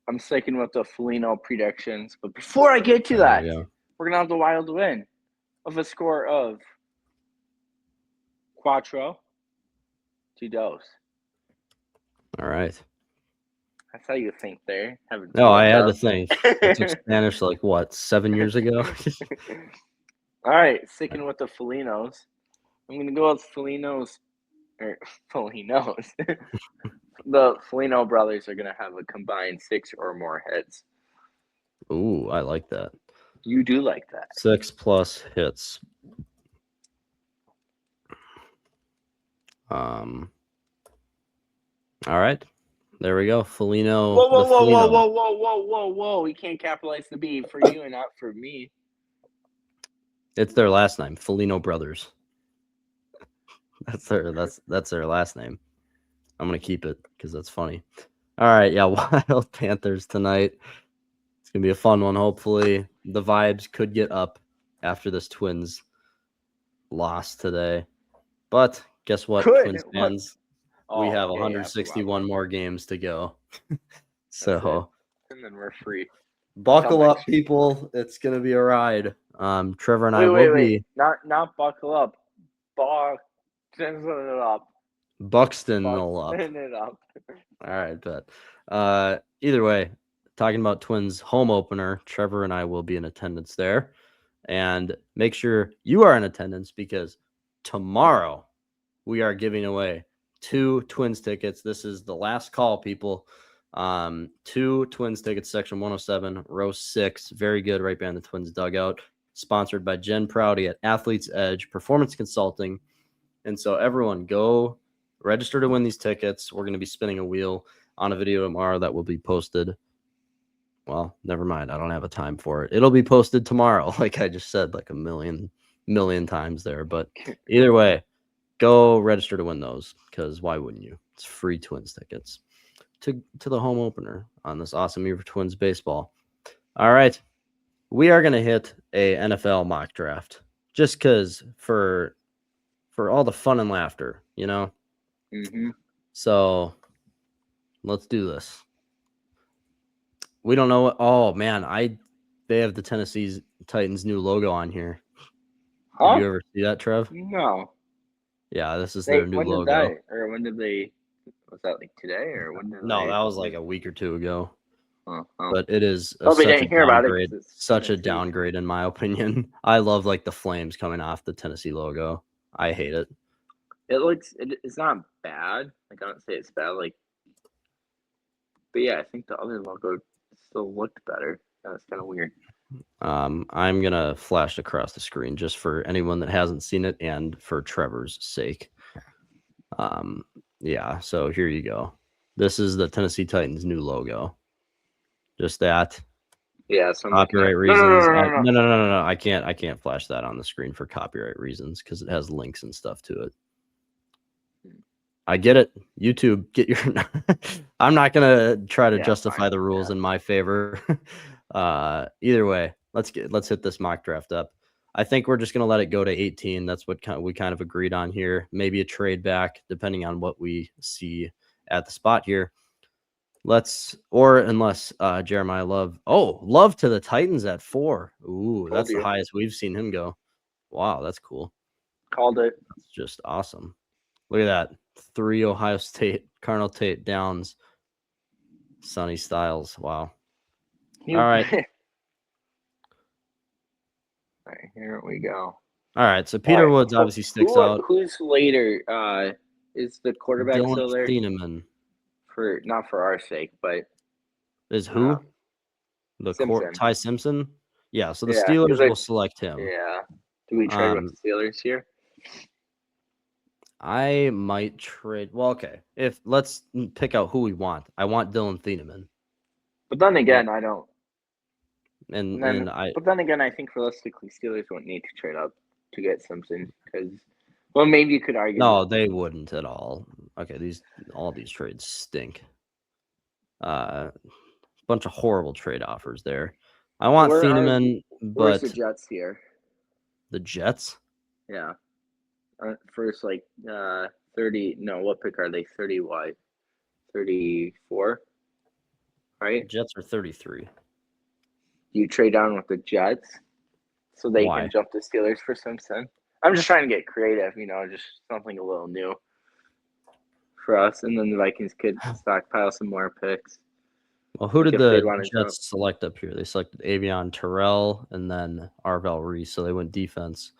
I'm sticking with the Foligno predictions. But before I get to that, we're going to have the Wild win of a score of 4-2. All right. That's how you think there. No, I had to think. I took Spanish 7 years ago? All right, sticking with the Folignos. I'm going to go with Folignos. The Foligno brothers are going to have a combined 6 or more hits. Ooh, I like that. You do like that. 6+ hits. All right. There we go. Foligno. Whoa. We can't capitalize the B for you and not for me. It's their last name, Foligno Brothers. That's their last name. I'm going to keep it because that's funny. All right, yeah, Wild Panthers tonight. It's going to be a fun one, hopefully. The vibes could get up after this Twins loss today. But guess what, Twins fans? We have 161 more games to go. So and then we're free. Buckle up, next- people. It's gonna be a ride. Trevor and I Wait. will be Not buckle up. Buxton it up. Buxton up. Buxton it up. All right, but either way, talking about Twins home opener, Trevor and I will be in attendance there. And make sure you are in attendance because tomorrow we are giving away 2 Twins tickets. This is the last call, people. 2 Twins tickets, section 107, row 6. Very good, right behind the Twins dugout. Sponsored by Jen Prouty at Athletes Edge Performance Consulting. And so everyone go register to win these tickets. We're going to be spinning a wheel on a video tomorrow that will be posted. Well, never mind. I don't have a time for it. It'll be posted tomorrow, like I just said, like a million times there. But either way, go register to win those because why wouldn't you? It's free Twins tickets to the home opener on this awesome year for Twins baseball. All right. We are going to hit a NFL mock draft just because for all the fun and laughter, you know? Mm-hmm. So let's do this. We don't know what. Oh man, they have the Tennessee Titans new logo on here. Huh? Did you ever see that, Trev? No. Yeah, this is their new when logo. Did that, or when did they? Was that like today, or when did? No, that was like a week or 2 ago. Oh. But it is We such didn't a hear about downgrade. it. Such a downgrade, in my opinion. I love like the flames coming off the Tennessee logo. I hate it. It's not bad. Like I don't say it's bad. Like, but yeah, I think the other logo still looked better. That's kind of weird. I'm gonna flash across the screen just for anyone that hasn't seen it and for Trevor's sake. Yeah, so here you go. This is the Tennessee Titans new logo. Just that. Yeah, so copyright reasons. No. I can't flash that on the screen for copyright reasons because it has links and stuff to it. I get it. YouTube, get your. I'm not gonna try to justify the rules in my favor. Either way, let's hit this mock draft up. I think we're just gonna let it go to 18. That's what we kind of agreed on here. Maybe a trade back depending on what we see at the spot here. Unless Jeremiah Love to the Titans at 4. Ooh, that's the highest we've seen him go. Wow, that's cool. Called it. That's just awesome. Look at that. 3 Ohio State, Cardinal Tate Downs, Sonny Styles. Wow. All right. All right, here we go. All right, so Peter Woods obviously sticks out. Who's later? Is the quarterback still there? Thieneman. Not for our sake, but is who? Ty Simpson? Yeah, so the Steelers will select him. Yeah. Do we trade with the Steelers here? I might trade. Well, okay. Let's pick out who we want. I want Dylan Thieneman. But then again, I don't. But then again, I think realistically, Steelers won't need to trade up to get Simpson because, well, maybe you could argue. No, they wouldn't at all. Okay, all these trades stink. Bunch of horrible trade offers there. I want Thieneman, but where's the Jets here? The Jets? Yeah. First, 30. No, what pick are they? 30 what? 34? Right? The Jets are 33. You trade down with the Jets so they can jump the Steelers for Simpson? I'm just trying to get creative, just something a little new for us. And then the Vikings could stockpile some more picks. Well, who did the Jets select up here? They selected Avion Terrell and then Arvel Reese, so they went defense.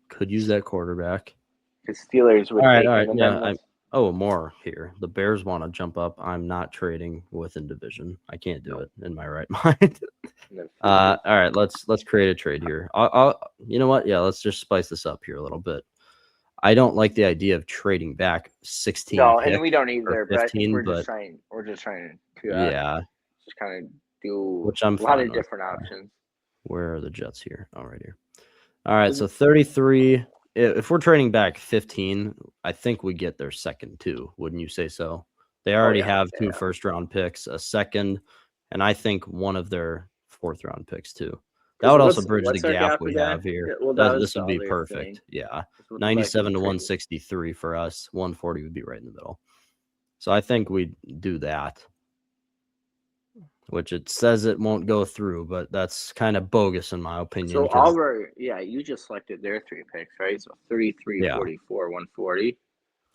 Could use that quarterback. The Steelers would. All right, yeah. More here. The Bears want to jump up. I'm not trading within division. I can't do it in my right mind. All right, let's create a trade here. You know what? Yeah, let's just spice this up here a little bit. I don't like the idea of trading back 16. No, and we don't either. 15, but I think we're just trying to just kind of do a lot of different options. Where are the Jets here? Oh, right here. All right, so 33. If we're trading back 15, I think we get their second too. Wouldn't you say so? They already have 2 first-round picks, a second, and I think one of their fourth-round picks too. That would also bridge the gap we have here. Yeah, well, this would be perfect. Thing. Yeah, 97 to 163 for us. 140 would be right in the middle. So I think we'd do that. which it says it won't go through, but that's kind of bogus in my opinion. So Auburn, you just selected their 3 picks, right? So 33, Yeah. 44, 140.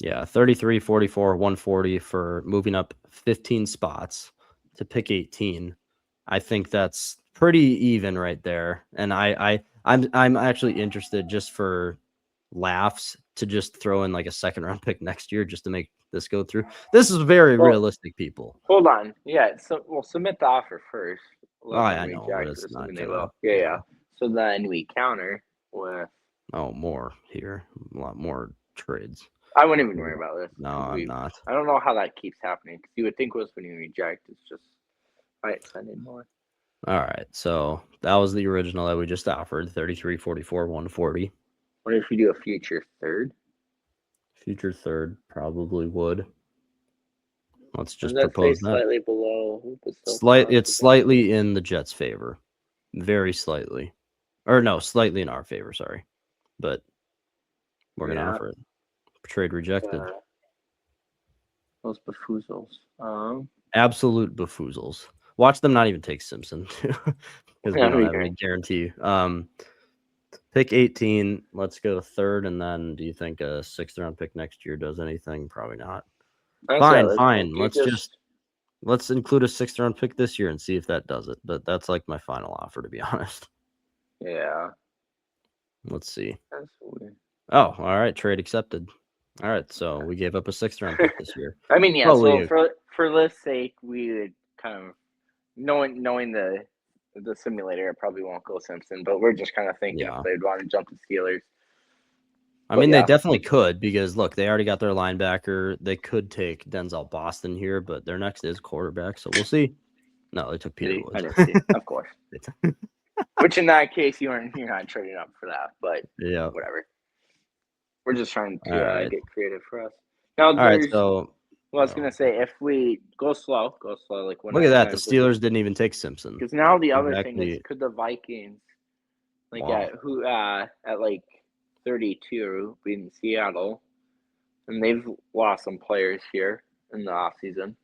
Yeah, 33, 44, 140 for moving up 15 spots to pick 18. I think that's pretty even right there. And I'm actually interested just for laughs to just throw in like a second round pick next year just to make this go through. This is very realistic, people. Hold on. Yeah, so we'll submit the offer first. Let them I know, but reject, it's assuming not they gonna. will. Yeah. So then we counter with. Oh, more here. A lot more trades. I wouldn't even worry about this. No, I'm not. I don't know how that keeps happening because you would think was when you reject, it's just spending more. All right, so that was the original that we just offered, 33, 44, 140. What if we do a future third? Future third probably would. Let's just Does that propose say that. slightly below? It's slightly in the Jets' favor. Very slightly. Or no, slightly in our favor, sorry. But we're going to offer it. Trade rejected. Those befoozles. Absolute befoozles. Watch them not even take Simpson, because we don't have any guarantee. Pick 18. Let's go third, and then do you think a 6th round pick next year does anything? Probably not. Fine. Let's include a 6th round pick this year and see if that does it. But that's like my final offer, to be honest. Yeah. Let's see. That's weird. Oh, all right. Trade accepted. All right. So we gave up a 6th round pick this year. I mean, yeah. So for this sake, we would kind of knowing the simulator, it probably won't go Simpson, but we're just kind of thinking if they'd want to jump the Steelers. I mean, they definitely could because, look, they already got their linebacker. They could take Denzel Boston here, but their next is quarterback, so we'll see. No, they took Peter Woods. I didn't see, of course. Which in that case, you're not trading up for that, but yeah, whatever. We're just trying to get creative for us. Now, all right, so I was gonna say if we go slow, like look at that. The Steelers didn't even take Simpson. Because now the other thing is, could the Vikings, at like 32 beating Seattle, and they've lost some players here in the offseason.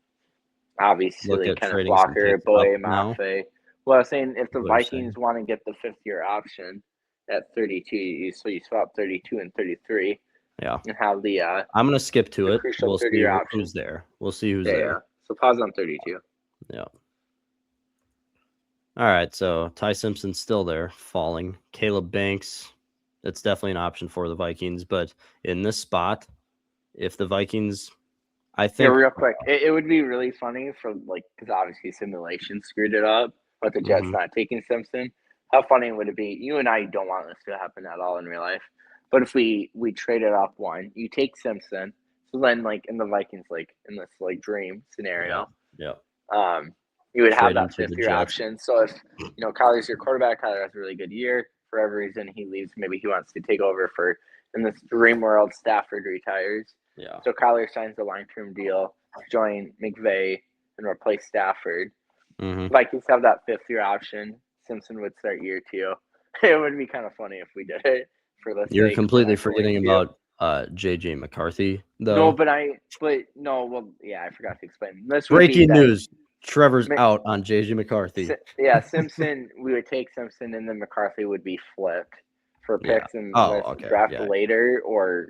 Obviously, Kenneth Walker, Boye, Mafe. Well, I was saying if the Vikings want to get the 5th-year option at 32, so you swap 32 and 33. Yeah. And have the I'm gonna skip to it. We'll see who's there. We'll see who's there. Yeah. So pause on 32. Yeah. All right. So Ty Simpson's still there, falling. Caleb Banks. It's definitely an option for the Vikings, but in this spot, if the Vikings, I think. Yeah, real quick, it would be really funny for because obviously simulation screwed it up, but the Jets not taking Simpson. How funny would it be? You and I don't want this to happen at all in real life. But if we traded up one, you take Simpson, so then in the Vikings in this dream scenario, you would have that 5th-year option. So if Kyler's your quarterback, Kyler has a really good year. For whatever reason he leaves, maybe he wants to take over in this dream world. Stafford retires. Yeah. So Kyler signs a long-term deal to join McVay and replace Stafford. Vikings have that 5th-year option. Simpson would start year 2. It would be kind of funny if we did it. You're completely forgetting about JJ McCarthy, though. No, but I forgot to explain. Breaking news: Trevor's out on JJ McCarthy. Simpson. We would take Simpson, and then McCarthy would be flipped for picks and draft later, or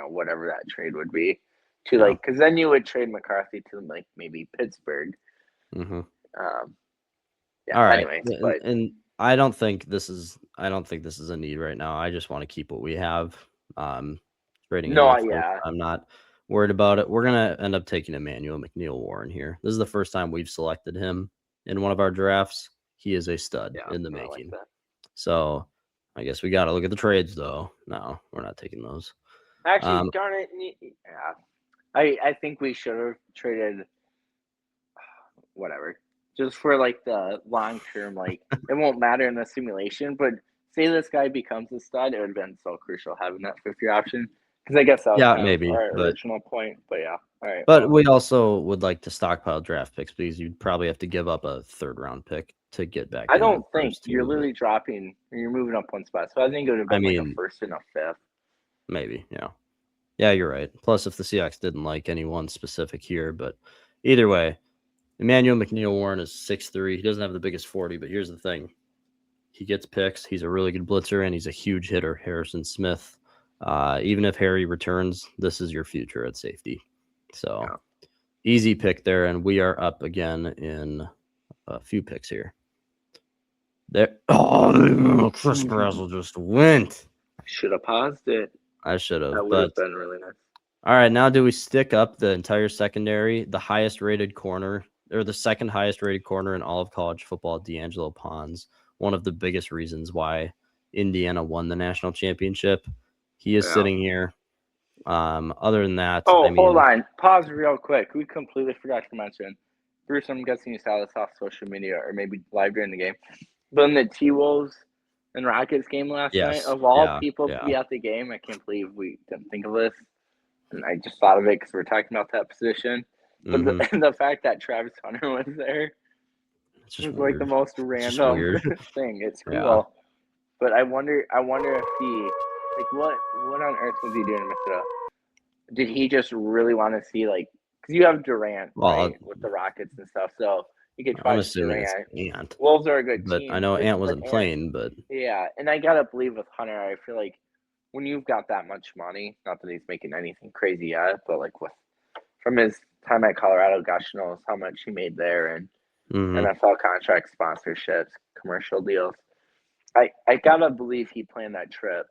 whatever that trade would be. Because then you would trade McCarthy to maybe Pittsburgh. All right. Anyways, and I don't think this is a need right now. I just want to keep what we have. Trading. I'm not worried about it. We're gonna end up taking Emmanuel McNeil-Warren here. This is the first time we've selected him in one of our drafts. He is a stud in the making. So I guess we got to look at the trades, though. No, we're not taking those. Actually, darn it. Yeah. I think we should have traded whatever. Just for the long term, it won't matter in the simulation, but say this guy becomes a stud, it would have been so crucial having that 5th-year option. Because I guess that was maybe our original point. But yeah. All right. But we also would like to stockpile draft picks because you'd probably have to give up a 3rd round pick to get back. I don't think you're literally dropping, you're moving up one spot. So I think it would have been a 1st and a 5th. Maybe, yeah. Yeah, you're right. Plus, if the Seahawks didn't like any one specific here, but either way, Emmanuel McNeil Warren is 6'3". He doesn't have the biggest 40, but here's the thing. He gets picks. He's a really good blitzer, and he's a huge hitter. Harrison Smith. Even if Harry returns, this is your future at safety. So easy pick there, and we are up again in a few picks here. There. Oh, Chris Brazzle just went. I should have paused it. I should have. That would have been really nice. All right, now do we stick up the entire secondary, the highest rated corner, or the second highest rated corner in all of college football, D'Angelo Pons, one of the biggest reasons why Indiana won the national championship. He is sitting here. Other than that, hold on. Pause real quick. We completely forgot to mention. Bruce, I'm guessing you saw this off social media or maybe live during the game. But in the T-Wolves and Rockets game last night, of all people to be at the game, I can't believe we didn't think of this. And I just thought of it because we're talking about that position. But the fact that Travis Hunter was there was like the most random thing. It's cool. But I wonder if he, like, what on earth was he doing in Minnesota? Did he just really want to see, like, because you have Durant with the Rockets and stuff, so you could try Durant. Wolves are a good team. I know Ant wasn't playing, but yeah, and I gotta believe with Hunter, I feel like when you've got that much money, not that he's making anything crazy yet, but like from his time at Colorado, gosh knows how much he made there, and NFL contract sponsorships, commercial deals. I gotta believe he planned that trip.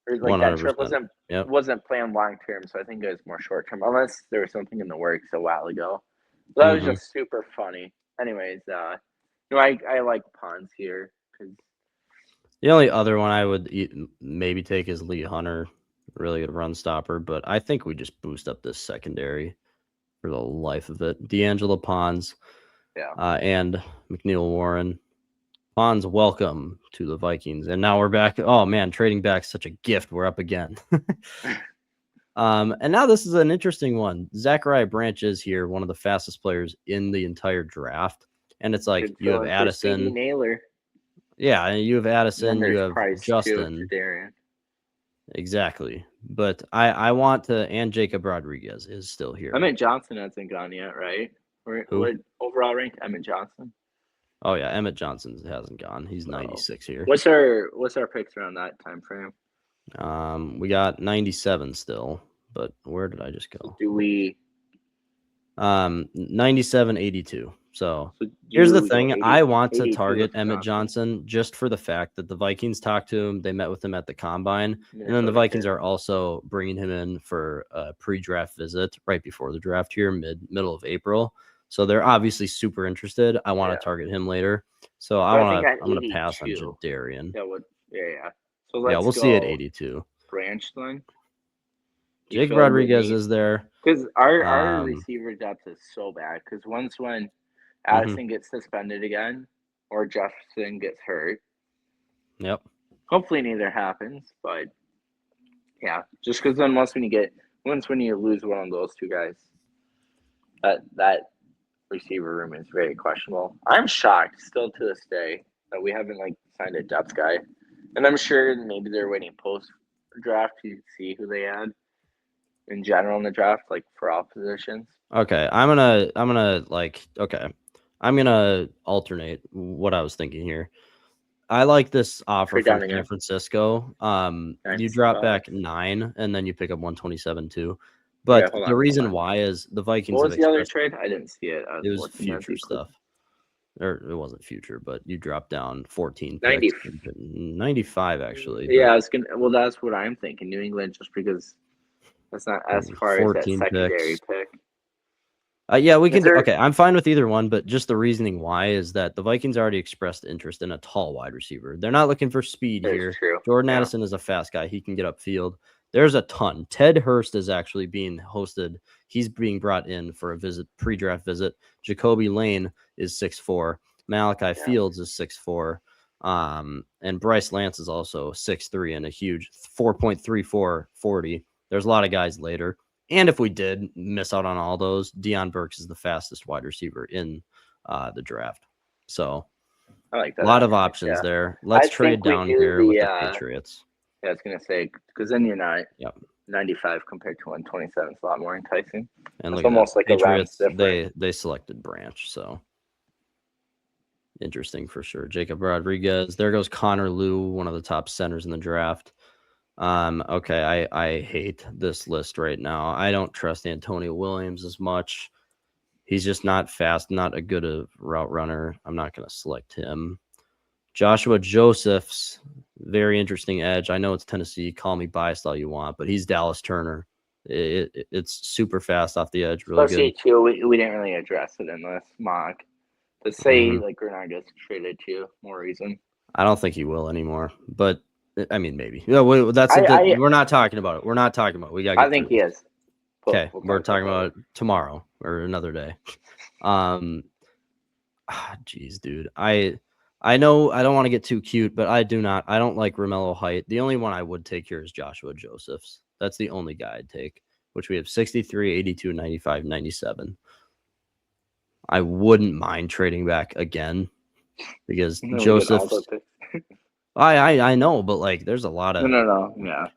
Or like 100%. That trip wasn't planned long term, so I think it was more short term, unless there was something in the works a while ago. So that was just super funny. Anyways, I like Pons here because the only other one I would maybe take is Lee Hunter, really good run stopper, but I think we just boost up this secondary for the life of it. D'Angelo Pons, and McNeil Warren. Pons, welcome to the Vikings. And now we're back. Oh, man, trading back such a gift. We're up again. And now this is an interesting one. Zachariah Branch is here, one of the fastest players in the entire draft. And it's like you have Addison. Yeah, and you have Addison. You have Justin. Exactly. But I want to, and Jacob Rodriguez is still here. Emmett Johnson hasn't gone yet, right? What overall rank? Emmett Johnson. Oh yeah, Emmett Johnson hasn't gone. He's 96 here. What's our picks around that time frame? We got 97 still, but where did I just go? Do we 97 82. So here's the thing. I want to target Emmett Johnson just for the fact that the Vikings talked to him. They met with him at the combine, and then the Vikings are also bringing him in for a pre-draft visit right before the draft here, middle of April. So they're obviously super interested. I want to target him later. So I'm going to pass on Jadarian. So we'll see at 82. Branch then. Jake Rodriguez is there. Because our receiver depth is so bad. Because when Addison gets suspended again or Jefferson gets hurt. Yep. Hopefully neither happens, but yeah, just because then once when you lose one of those two guys, that receiver room is very questionable. I'm shocked still to this day that we haven't signed a depth guy, and I'm sure maybe they're waiting post draft to see who they add in general in the draft, for all positions. Okay, I'm gonna alternate what I was thinking here. I like this offer from San Francisco. You drop back 9, and then you pick up 127 too. But the reason why is the Vikings. What was the other trade? I didn't see it. It was future stuff. Or it wasn't future, but you dropped down 14 picks. 95 actually. Yeah, that's what I'm thinking. New England, just because that's not as far as that secondary pick. Yeah, we can. Okay, I'm fine with either one, but just the reasoning why is that the Vikings already expressed interest in a tall wide receiver. They're not looking for speed here. True. Jordan Addison is a fast guy. He can get upfield. There's a ton. Ted Hurst is actually being hosted. He's being brought in for a pre-draft visit. Jacoby Lane is 6'4". Malachi Fields is 6'4". And Bryce Lance is also 6'3" and a huge 4.34 40. There's a lot of guys later. And if we did miss out on all those, Deion Burks is the fastest wide receiver in the draft. So I like that. A lot of options there. Let's trade down here with the Patriots. Yeah, I was going to say, because then you're not 95 compared to 127 is a lot more enticing. And It's look at almost that. like a round Patriots, difference. they selected Branch, so interesting for sure. Jacob Rodriguez. There goes Connor Liu, one of the top centers in the draft. Okay, I hate this list right now. I don't trust Antonio Williams as much. He's just not fast, not a good route runner. I'm not going to select him. Joshua Joseph's very interesting edge. I know it's Tennessee. Call me biased all you want, but he's Dallas Turner. It's super fast off the edge, really Especially, good. too, we didn't really address it in this mock. To say, like, Grenard gets traded to, more reason. I don't think he will anymore, but I mean, maybe. No, we're not talking about it. We're not talking about it. We got to get I think through he this. is. Okay, we're talking about it tomorrow or another day. Geez, dude. I know I don't want to get too cute, but I don't like Romello Height. The only one I would take here is Joshua Josephs. That's the only guy I'd take, which we have 63, 82, 95, 97. I wouldn't mind trading back again because Joseph's I know, but like there's a lot of no. Yeah.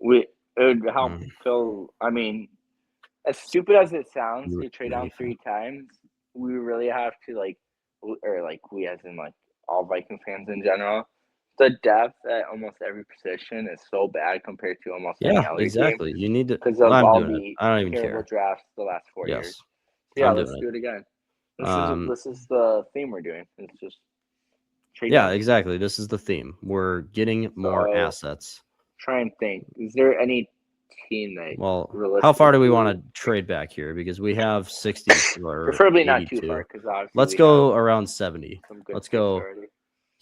It would help Phil. I mean, as stupid as it sounds, to trade down 3 times, we really have to we as in like all Viking fans in general. The depth at almost every position is so bad compared to almost any other exactly. team. You need to because of all the I don't even terrible care. drafts the last 4 years. Yes. Yeah, let's do it again. This is the theme we're doing. It's just trade down. Exactly. This is the theme. We're getting more assets. Try and think. Is there any team that how far do we want to trade back here? Because we have 60 or preferably 82. Not too far. Because let's go around 70. Let's go already.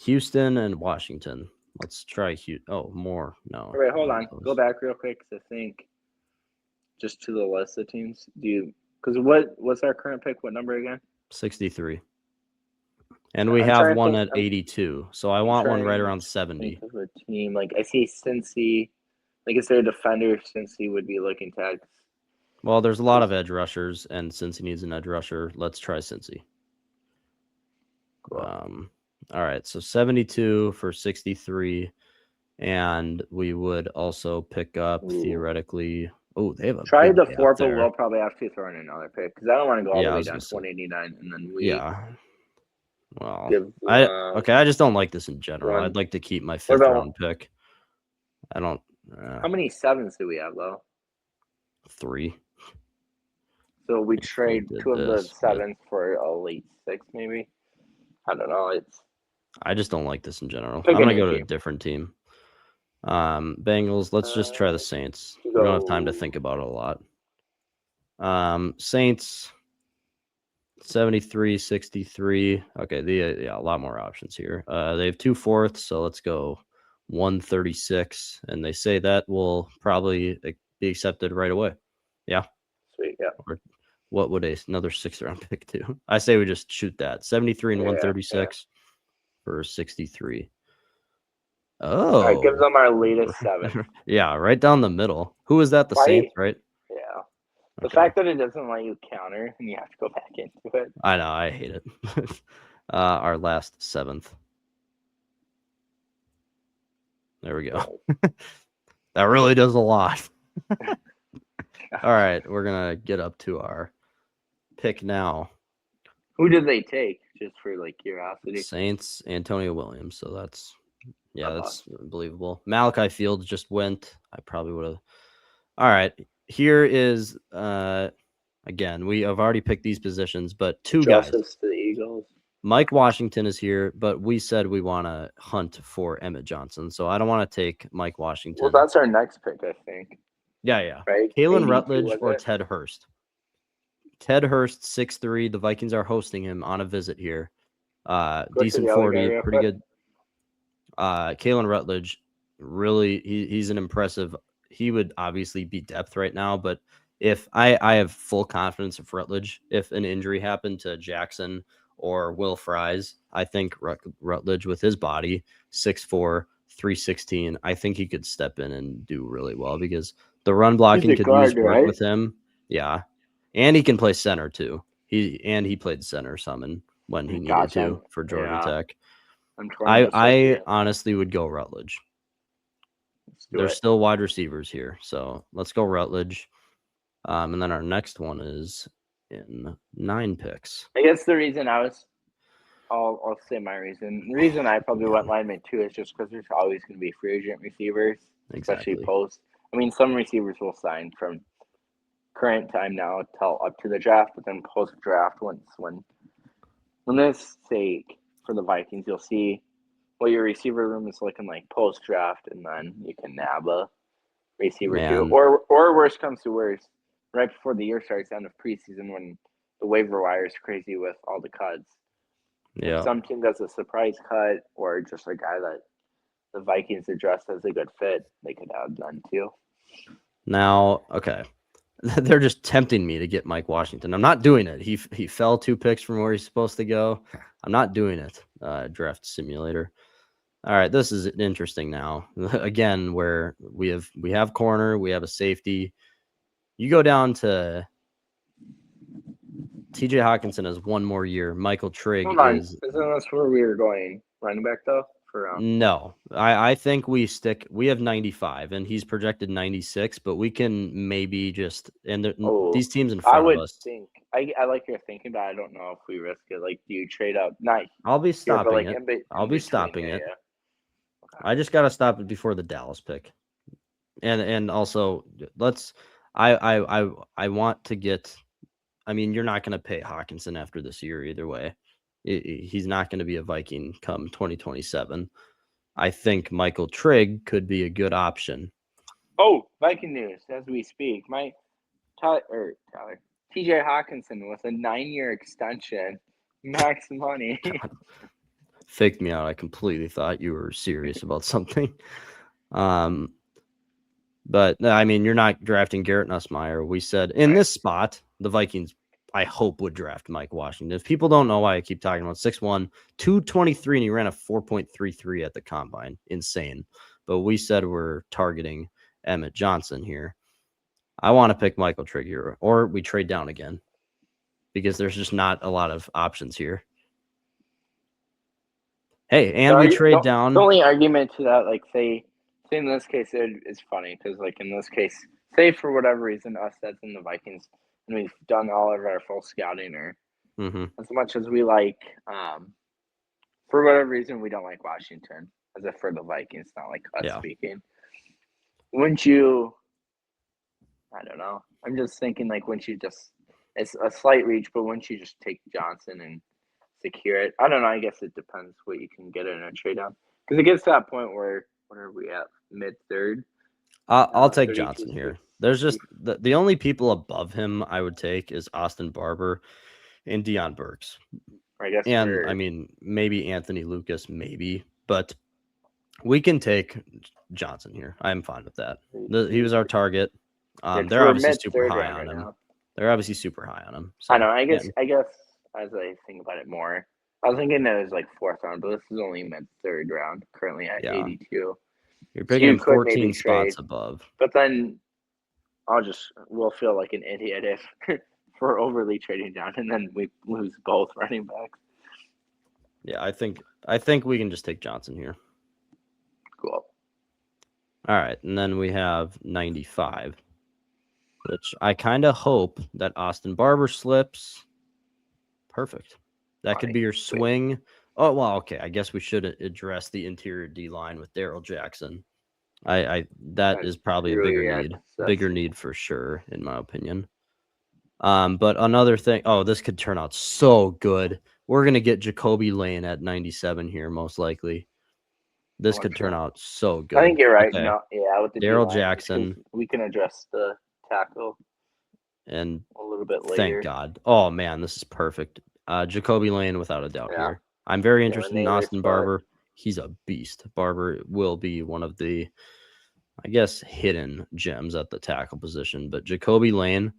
Houston and Washington. Let's try Houston. Oh, more. No. All right, hold on. Go back real quick because I think just to the list of teams. Because what's our current pick? What number again? 63. And we have one at 82. So I want one right around 70. Think of a team. Like I see Cincy. Like, is there a defender Cincy would be looking to add? Well, there's a lot of edge rushers, and Cincy needs an edge rusher. Let's try Cincy. Cool. All right, so 72 for 63, and we would also pick up theoretically. Oh, they have a try the 4, but we'll probably have to throw in another pick because I don't want to go all the way down to 189, and then we. Yeah. Well, I just don't like this in general. I'd like to keep my 5th round pick. I don't. How many 7s do we have though? 3. So we trade 2 of the 7s for a late 6, maybe. I don't know. I just don't like this in general. I'm gonna go to a different team. Bengals. Let's just try the Saints. We don't have time to think about it a lot. Saints. 73, 63. Okay, a lot more options here. They have 2 4ths, so let's go 136, and they say that will probably be accepted right away. Yeah. Sweet. Yeah. Or what would another 6th round pick do? I say we just shoot that 73 and 136 for 63. Oh, all right, gives them our latest 7. Yeah, right down the middle. Who is that? The Saints, right? Yeah. The fact that it doesn't let you counter and you have to go back into it. I know. I hate it. Our last 7th. There we go. That really does a lot. All right. We're going to get up to our pick now. Who did they take? Just for like curiosity. Saints, Antonio Williams. So that's unbelievable. Malachi Fields just went. I probably would have. All right. Here is, again, we have already picked these positions, but 2 guys. To the Eagles. Mike Washington is here, but we said we want to hunt for Emmett Johnson, so I don't want to take Mike Washington. Well, that's our next pick, I think. Yeah. Right? Kalen Rutledge or Ted Hurst. Ted Hurst, 6'3". The Vikings are hosting him on a visit here. Decent 40, pretty good. Kalen Rutledge, really, he's an impressive. He would obviously be depth right now, but if I have full confidence of Rutledge, if an injury happened to Jackson or Will Fries, I think Rutledge with his body, 6'4", 316, I think he could step in and do really well because the run blocking could use work with him. Yeah. And he can play center too. He played center some when he needed to for Georgia Tech. I honestly would go Rutledge. There's still wide receivers here. So let's go Rutledge. And then our next one is in 9 picks. I guess the reason I'll say my reason. The reason I probably went lineman too is just because there's always going to be free agent receivers, especially post. I mean, some receivers will sign from current time now till up to the draft, but then post draft when this sake for the Vikings, you'll see what your receiver room is looking like post draft, and then you can nab a receiver too. Or worst comes to worst, right before the year starts, end of preseason when the waiver wire is crazy with all the cuts. Yeah. If some team does a surprise cut or just a guy that the Vikings address as a good fit, they could add them too. Now, okay. They're just tempting me to get Mike Washington. I'm not doing it. He fell 2 picks from where he's supposed to go. I'm not doing it. Draft simulator. All right, this is interesting now. Again, where we have corner, we have a safety. You go down to TJ Hawkinson has 1 more year. Michael Trigg isn't that where we were going? Running back though? No, I think we have 95 and he's projected 96, but we can maybe just these teams in front of us. I like your thinking, but I don't know if we risk it. Like, do you trade up? I'll be stopping it. I'll be stopping it. Okay. I just gotta stop it before the Dallas pick, and also I want to get. I mean, you're not gonna pay Hawkinson after this year either way. He's not going to be a Viking come 2027. I think Michael Trigg could be a good option. Oh, Viking news as we speak. Tyler TJ Hawkinson with a 9-year extension, max money. Faked me out. I completely thought you were serious about something. But I mean, you're not drafting Garrett Nussmeier. We said in this spot, the Vikings I hope would draft Mike Washington. If people don't know why I keep talking about 6'1", 223, and he ran a 4.33 at the combine. Insane. But we said we're targeting Emmett Johnson here. I want to pick Michael Trigg here, or we trade down again because there's just not a lot of options here. Hey, and we trade down. The only argument to that, like, say in this case, it's funny because, like, in this case, say for whatever reason, us that's in the Vikings, and we've done all of our full scouting, or as much as we like, for whatever reason, we don't like Washington, as if for the Vikings, not like us speaking. Wouldn't you, I don't know, I'm just thinking, like, wouldn't you just, it's a slight reach, but wouldn't you just take Johnson and secure it? I don't know, I guess it depends what you can get in a trade down. Because it gets to that point where, what are we at, mid-third? I'll take Johnson here. There's just the only people above him I would take is Austin Barber and Deion Burks. I guess, and I mean maybe Anthony Lucas, maybe, but we can take Johnson here. I'm fine with that. He was our target. They're obviously super high on him. They're obviously super high on him. So, I know. I guess as I think about it more, I was thinking that it was like 4th round, but this is only mid-3rd round. Currently at 82. You're picking 14 spots above. But then we'll feel like an idiot if we're overly trading down and then we lose both running backs. Yeah, I think we can just take Johnson here. Cool. All right, and then we have 95, which I kind of hope that Austin Barber slips. Perfect. That could be your swing. Oh, well, okay. I guess we should address the interior D line with Darrell Jackson. That is probably a bigger need for sure, in my opinion. But another thing, this could turn out so good. We're gonna get Jacoby Lane at 97 here, most likely. This could turn out so good. I think you're right. Okay. No, with the Darrell Jackson, we can address the tackle and a little bit later. Thank God. Oh man, this is perfect. Jacoby Lane, without a doubt here. I'm very interested in Austin Barber. He's a beast. Barber will be one of the, I guess, hidden gems at the tackle position. But Jacoby Lane,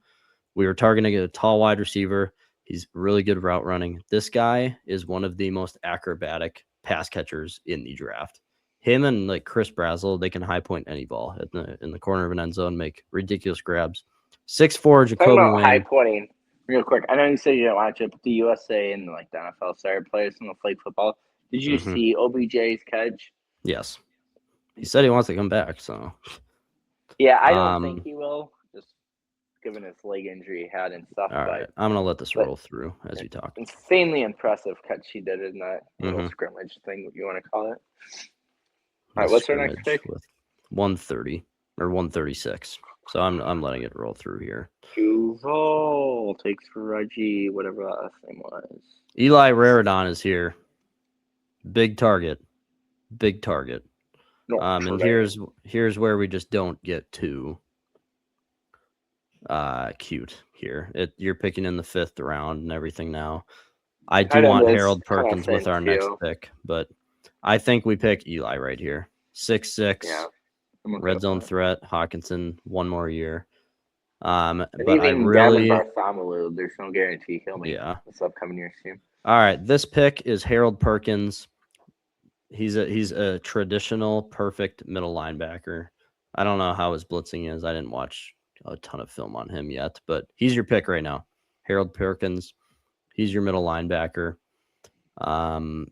we were targeting a tall wide receiver. He's really good route running. This guy is one of the most acrobatic pass catchers in the draft. Him and like Chris Brazzell, they can high point any ball in the corner of an end zone, make ridiculous grabs. 6'4" Jacoby Lane. High pointing. Real quick, I know you said you didn't watch it, but the USA and like the NFL started players in the flag football. Did you see OBJ's catch? Yes. He said he wants to come back, so. Yeah, I don't think he will, just given his leg injury he had and stuff. All right, I'm going to let this roll through as you talk. Insanely impressive catch he did in that little scrimmage thing, what you want to call it. All right, what's our next pick? With 130 or 136. So I'm letting it roll through here. Duval takes for Reggie, whatever that last name was. Eli Raridon is here. Big target. No, and here's where we just don't get too cute here. You're picking in the 5th round and everything now. I do want Harold Perkins with our next pick, but I think we pick Eli right here. 6'6", red zone threat. Hawkinson, 1 more year. But I really Bartholomew, there's no guarantee he'll make this upcoming year's team. All right, this pick is Harold Perkins. He's a traditional perfect middle linebacker. I don't know how his blitzing is. I didn't watch a ton of film on him yet, but he's your pick right now. Harold Perkins. He's your middle linebacker. And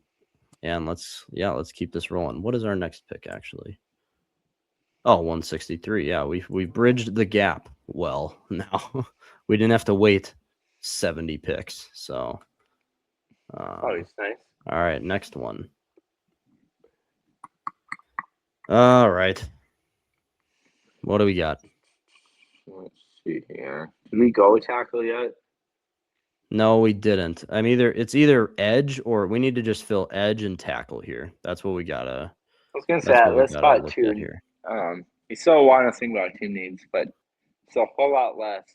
let's keep this rolling. What is our next pick actually? Oh, 163. Yeah, we bridged the gap well now. We didn't have to wait 70 picks. So always nice. All right, next one. All right. What do we got? Let's see here. Did we go tackle yet? No, we didn't. It's either edge or we need to just fill edge and tackle here. That's what we gotta. I was gonna say let's spot 2 here. We still want to think about team names, but it's a whole lot less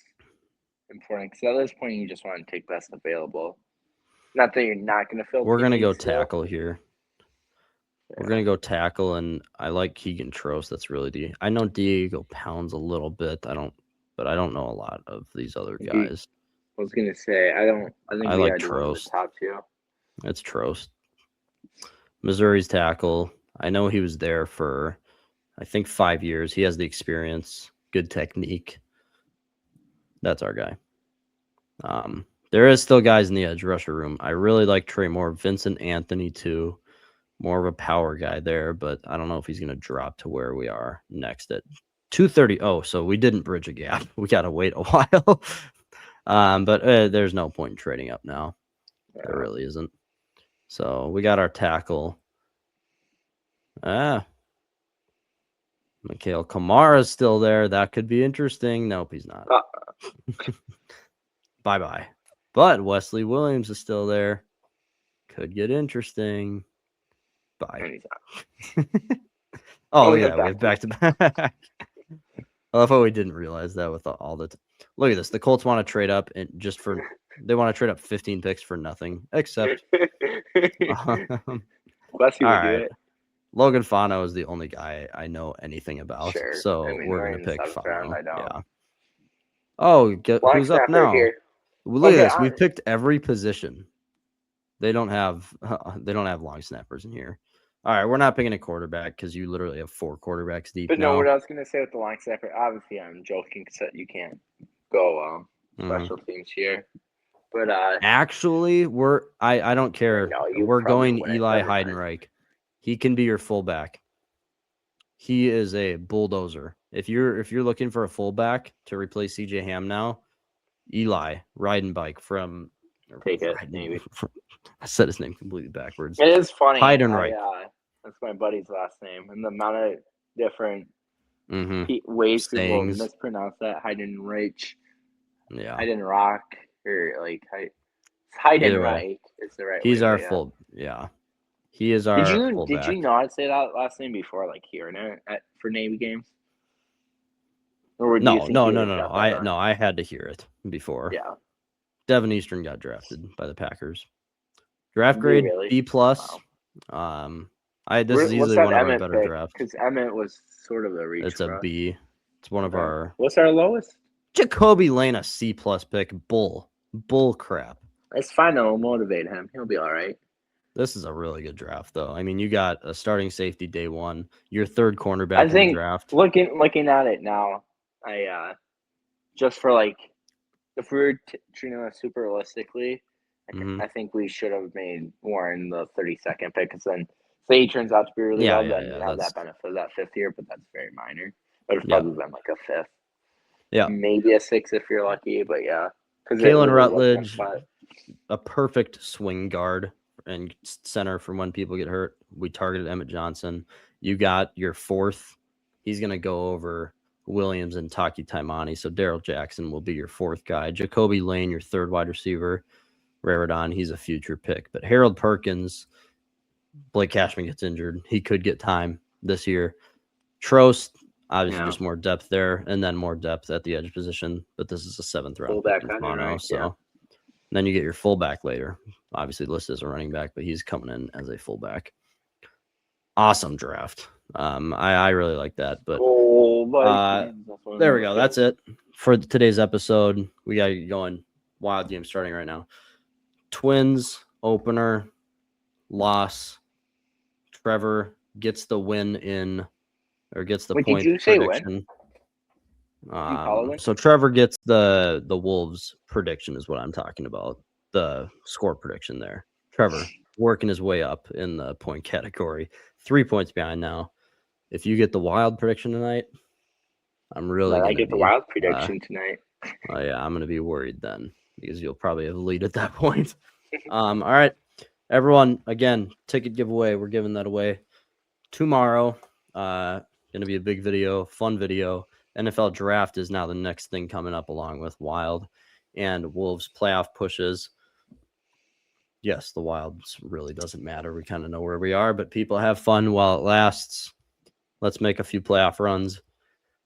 important because at this point you just want to take best available. Not that you're not gonna fill. We're gonna go tackle here. We're gonna go tackle, and I like Keegan Trost. That's really I know Diego Pounds a little bit. I don't know a lot of these other guys. I was gonna say I think I like Trost. Top 2. It's Trost. Missouri's tackle. I know he was there for, I think 5 years. He has the experience, good technique. That's our guy. There is still guys in the edge rusher room. I really like Trey Moore, Vincent Anthony too. More of a power guy there, but I don't know if he's going to drop to where we are next at 230. Oh, so we didn't bridge a gap. We got to wait a while. But there's no point in trading up now. Yeah. There really isn't. So we got our tackle. Mikhail Kamara's still there. That could be interesting. Nope, he's not. Bye-bye. But Wesley Williams is still there. Could get interesting. Bye. Oh, yeah, we have back-to-back. I love how we didn't realize that with all the... Look at this. The Colts want to trade up and they want to trade up 15 picks for nothing, except... Bless you to do it. Logan Fano is the only guy I know anything about, so we're going to pick Fano. Yeah. Oh, who's up now? Look at this. We've picked every position. They don't have long snappers in here. All right, we're not picking a quarterback because you literally have 4 quarterbacks deep. But no, what I was going to say with the long snapper, obviously I'm joking because you can't go special teams here. But actually, I don't care. We're going Eli Heidenreich. He can be your fullback. He is a bulldozer. If you're looking for a fullback to replace CJ Ham now, Eli Reidenbike from. Take it, maybe. I said his name completely backwards. It is funny. Heidenreich. That's my buddy's last name, and the amount of different ways people mispronounce that Heidenreich. Yeah. Heidenrock or like Heidenreich is the right. He's our full. Yeah. He is our fullback. Did you not say that last name before, like hearing it for Navy games? Or no. I had to hear it before. Yeah. Devin Eastern got drafted by the Packers. Draft grade B+. Wow. This is easily one of our better drafts. Because Emmett was sort of a reach. It's a B. It's one of our. What's our lowest? Jacoby Lane, a C+ pick. Bull crap. It's fine. It'll motivate him. He'll be all right. This is a really good draft, though. I mean, you got a starting safety day 1, your 3rd cornerback in the draft. Looking at it now, I just for like, if we were treating it super realistically, I think we should have made Warren the 32nd pick, because then Say he turns out to be really well, then yeah, you have that's that benefit of that 5th year, but that's very minor. But it's yeah, probably been like a 5th, yeah. maybe a 6th if you're lucky. But yeah, because it Kalen really wasn't a Rutledge, spot. a perfect swing guard and center for when people get hurt. We targeted Emmett Johnson. You got your 4th. He's going to go over Williams and Taki Taimani. So Daryl Jackson will be your 4th guy. Jacoby Lane, your 3rd wide receiver. Raridon, he's a future pick. But Harold Perkins, Blake Cashman gets injured. He could get time this year. Trost, obviously just more depth there, and then more depth at the edge position. But this is a 7th round Fullback pick on your right, so then you get your fullback later. Obviously listed as a running back, but he's coming in as a fullback. Awesome draft. I really like that. But there we go. That's it for today's episode. We got you going. Wild game starting right now. Twins opener loss. Trevor gets the win in, or gets the point did you say prediction. Win? So Trevor gets the Wolves prediction is what I'm talking about. The score prediction there. Trevor working his way up in the point category. 3 points behind now. If you get the Wild prediction tonight, I'm really I get the Wild prediction tonight. Oh yeah, I'm gonna be worried then because you'll probably have a lead at that point. All right, everyone. Again, ticket giveaway. We're giving that away tomorrow. Gonna be a big video, fun video. NFL draft is now the next thing coming up, along with Wild and Wolves playoff pushes. Yes, the Wilds really doesn't matter. We kind of know where we are, but people have fun while it lasts. Let's make a few playoff runs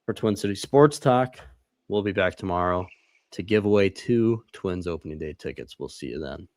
for Twin City Sports Talk. We'll be back tomorrow to give away 2 Twins opening day tickets. We'll see you then.